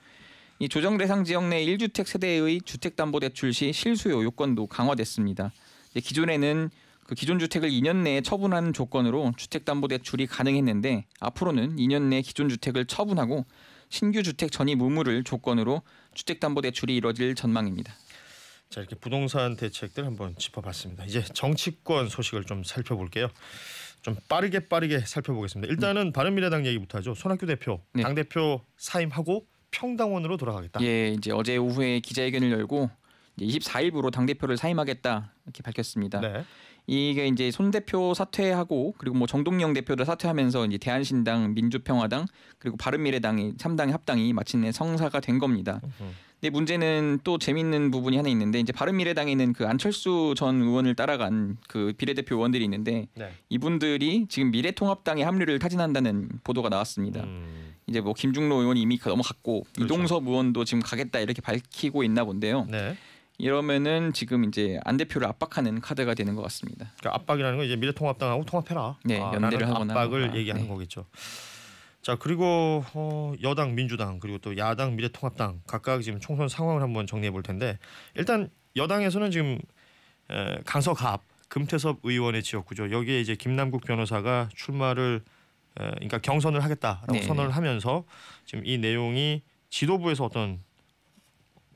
이 조정 대상 지역 내 1주택 세대의 주택담보대출 시 실수요 요건도 강화됐습니다. 기존에는 그 기존 주택을 2년 내에 처분하는 조건으로 주택담보대출이 가능했는데 앞으로는 2년 내 기존 주택을 처분하고 신규 주택 전입 의무를 조건으로 주택담보대출이 이뤄질 전망입니다. 자, 이렇게 부동산 대책들 한번 짚어봤습니다. 이제 정치권 소식을 좀 살펴볼게요. 좀 빠르게 살펴보겠습니다. 일단은 바른미래당 얘기부터 하죠. 손학규 대표 당대표 사임하고 평당원으로 돌아가겠다. 예, 이제 어제 오후에 기자회견을 열고 이제 24일부로 당대표를 사임하겠다 이렇게 밝혔습니다. 네. 이게 이제 손 대표 사퇴하고 그리고 뭐 정동영 대표도 사퇴하면서 이제 대한신당, 민주평화당 그리고 바른미래당이 3당의 합당이 마침내 성사가 된 겁니다. 근데 문제는 또 재밌는 부분이 하나 있는데 이제 바른미래당에는 그 안철수 전 의원을 따라간 그 비례대표 의원들이 있는데 이분들이 지금 미래통합당에 합류를 타진한다는 보도가 나왔습니다. 이제 뭐 김중로 의원이 이미 넘어갔고 그렇죠. 이동섭 의원도 지금 가겠다 이렇게 밝히고 있나 본데요. 네. 이러면은 지금 이제 안 대표를 압박하는 카드가 되는 것 같습니다. 그러니까 압박이라는 건 이제 미래통합당하고 통합해라. 네, 연대를 하거나 압박을 얘기하는 거겠죠. 자, 그리고 여당 민주당 그리고 또 야당 미래통합당 각각 지금 총선 상황을 한번 정리해 볼 텐데 일단 여당에서는 지금 강서갑 금태섭 의원의 지역구죠. 여기에 이제 김남국 변호사가 출마를 그러니까 경선을 하겠다라고 선언을 하면서 지금 이 내용이 지도부에서 어떤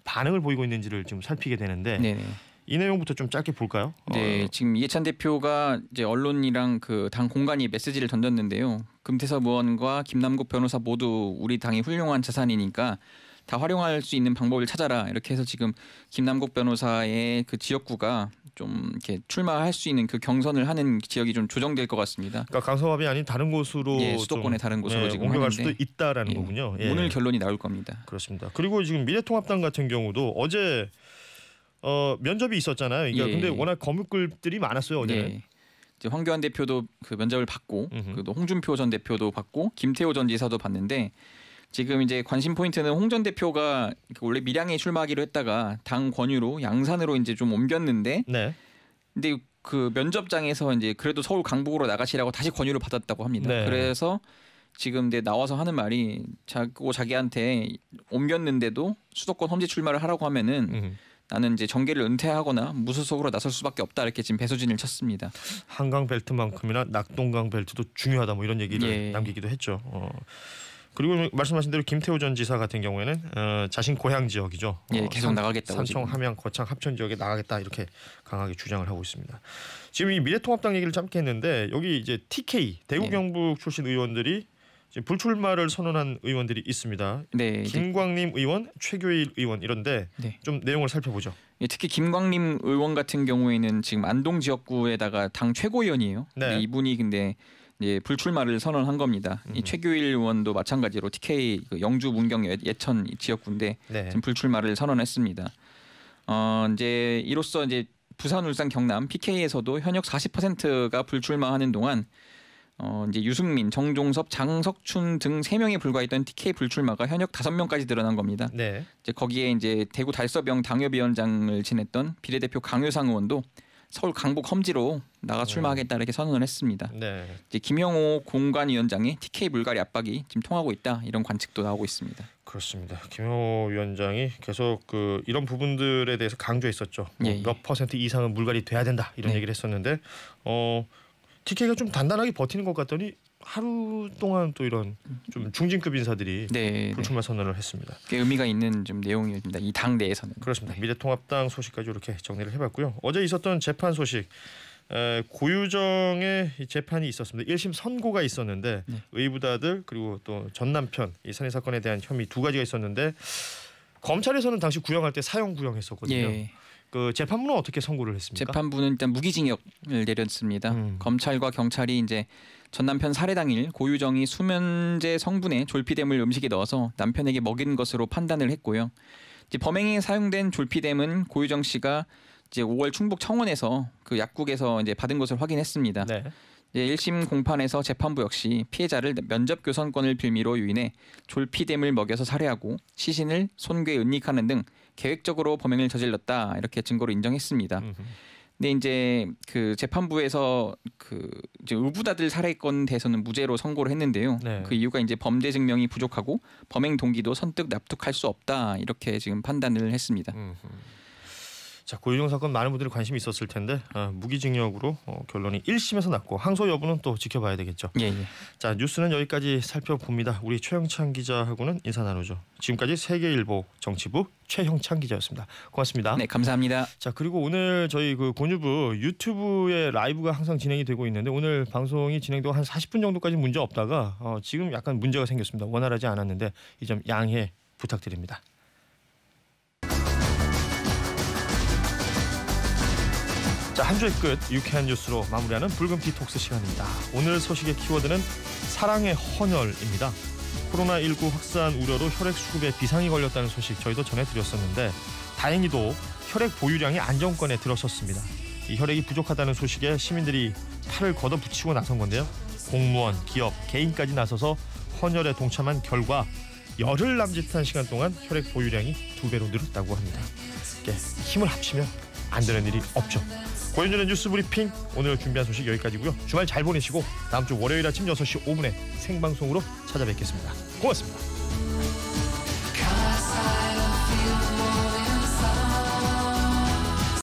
반응을 보이고 있는지를 좀 살피게 되는데 네네. 이 내용부터 좀 짧게 볼까요? 네, 지금 이해찬 대표가 이제 언론이랑 그 당 공간이 메시지를 던졌는데요. 금태섭 의원과 김남국 변호사 모두 우리 당이 훌륭한 자산이니까 다 활용할 수 있는 방법을 찾아라. 이렇게 해서 지금 김남국 변호사의 그 지역구가 좀 이렇게 출마할 수 있는 그 경선을 하는 지역이 좀 조정될 것 같습니다. 그러니까 강서갑이 아닌 다른 곳으로 예, 수도권의 다른 곳으로 지금 옮겨갈 하는데, 수도 있다라는 거군요. 예. 오늘 결론이 나올 겁니다. 그렇습니다. 그리고 지금 미래통합당 같은 경우도 어제 면접이 있었잖아요. 그러니까 근데 워낙 거물급들이 많았어요 어제는. 네. 이제 황교안 대표도 그 면접을 받고, 또 홍준표 전 대표도 받고, 김태호 전 지사도 받는데 지금 이제 관심 포인트는 홍 전 대표가 원래 밀양에 출마하기로 했다가 당 권유로 양산으로 이제 좀 옮겼는데, 네. 근데 그 면접장에서 이제 그래도 서울 강북으로 나가시라고 다시 권유를 받았다고 합니다. 네. 그래서 지금 나와서 하는 말이 자기한테 옮겼는데도 수도권 험지 출마를 하라고 하면은. 나는 이제 정계를 은퇴하거나 무소속으로 나설 수밖에 없다 이렇게 지금 배수진을 쳤습니다. 한강 벨트만큼이나 낙동강 벨트도 중요하다 뭐 이런 얘기를 남기기도 했죠. 그리고 말씀하신 대로 김태호 전 지사 같은 경우에는 자신 고향 지역이죠. 예, 계속 나가겠다고 삼청, 함양, 거창, 합천 지역에 나가겠다 이렇게 강하게 주장을 하고 있습니다. 지금 이 미래통합당 얘기를 짧게 했는데 여기 이제 TK 대구 경북 출신 의원들이 지금 불출마를 선언한 의원들이 있습니다. 네, 김광림 의원, 최교일 의원 이런데 좀 내용을 살펴보죠. 예, 특히 김광림 의원 같은 경우에는 지금 안동 지역구에다가 당 최고위원이에요. 네. 이분이 근데 이제 불출마를 선언한 겁니다. 이 최교일 의원도 마찬가지로 TK 그 영주 문경 예천 지역구인데 지금 불출마를 선언했습니다. 이제 이로써 이제 부산, 울산, 경남 PK에서도 현역 40%가 불출마하는 동안 이제 유승민, 정종섭, 장석춘 등 3명에 불과했던 TK 불출마가 현역 5명까지 늘어난 겁니다. 네. 이제 거기에 이제 대구 달서병 당협위원장을 지냈던 비례대표 강효상 의원도 서울 강북 험지로 나가 출마하겠다 이렇게 선언을 했습니다. 네. 이제 김영호 공관위원장이 TK 물갈이 압박이 지금 통하고 있다 이런 관측도 나오고 있습니다. 그렇습니다. 김영호 위원장이 계속 이런 부분들에 대해서 강조했었죠. 몇 퍼센트 이상은 물갈이 돼야 된다 이런 얘기를 했었는데 TK가 좀 단단하게 버티는 것 같더니 하루 동안 또 이런 좀 중진급 인사들이 불출마 선언을 했습니다. 꽤 의미가 있는 좀 내용입니다. 이 당 내에서는. 그렇습니다. 미래통합당 소식까지 이렇게 정리를 해봤고요. 어제 있었던 재판 소식. 고유정의 재판이 있었습니다. 1심 선고가 있었는데 의붓아들 그리고 또 전 남편 이 살인 사건에 대한 혐의 2가지가 있었는데 검찰에서는 당시 구형할 때 사형 구형했었거든요. 그 재판부는 어떻게 선고를 했습니까? 재판부는 일단 무기징역을 내렸습니다. 검찰과 경찰이 이제 전 남편 살해 당일 고유정이 수면제 성분에 졸피뎀을 음식에 넣어서 남편에게 먹인 것으로 판단을 했고요. 이제 범행에 사용된 졸피뎀은 고유정 씨가 이제 5월 충북 청원에서 그 약국에서 이제 받은 것을 확인했습니다. 네. 이제 1심 공판에서 재판부 역시 피해자를 면접 교선권을 빌미로 유인해 졸피뎀을 먹여서 살해하고 시신을 손괴 은닉하는 등 계획적으로 범행을 저질렀다 이렇게 증거로 인정했습니다. 근데 이제 그 재판부에서 그 이제 의붓아들 살해건 대해서는 무죄로 선고를 했는데요. 그 이유가 이제 범죄 증명이 부족하고 범행 동기도 선뜻 납득할 수 없다 이렇게 지금 판단을 했습니다. 자, 고유정 사건 많은 분들이 관심이 있었을 텐데 무기징역으로 결론이 1심에서 났고 항소 여부는 또 지켜봐야 되겠죠. 자, 뉴스는 여기까지 살펴봅니다. 우리 최형찬 기자하고는 인사 나누죠. 지금까지 세계일보 정치부 최형찬 기자였습니다. 고맙습니다. 네, 감사합니다. 자, 그리고 오늘 저희 그 고뉴부 유튜브에 라이브가 항상 진행이 되고 있는데 오늘 방송이 진행되고 한 40분 정도까지 문제 없다가 지금 약간 문제가 생겼습니다. 원활하지 않았는데 이 점 양해 부탁드립니다. 자, 한 주의 끝 유쾌한 뉴스로 마무리하는 붉은 디톡스 시간입니다. 오늘 소식의 키워드는 사랑의 헌혈입니다. 코로나19 확산 우려로 혈액 수급에 비상이 걸렸다는 소식 저희도 전해드렸었는데 다행히도 혈액 보유량이 안정권에 들어섰습니다. 이 혈액이 부족하다는 소식에 시민들이 팔을 걷어붙이고 나선 건데요. 공무원, 기업, 개인까지 나서서 헌혈에 동참한 결과 열흘 남짓한 시간 동안 혈액 보유량이 2배로 늘었다고 합니다. 힘을 합치면 안 되는 일이 없죠. 고현준의 뉴스 브리핑 오늘 준비한 소식 여기까지고요. 주말 잘 보내시고 다음 주 월요일 아침 6시 5분에 생방송으로 찾아뵙겠습니다. 고맙습니다.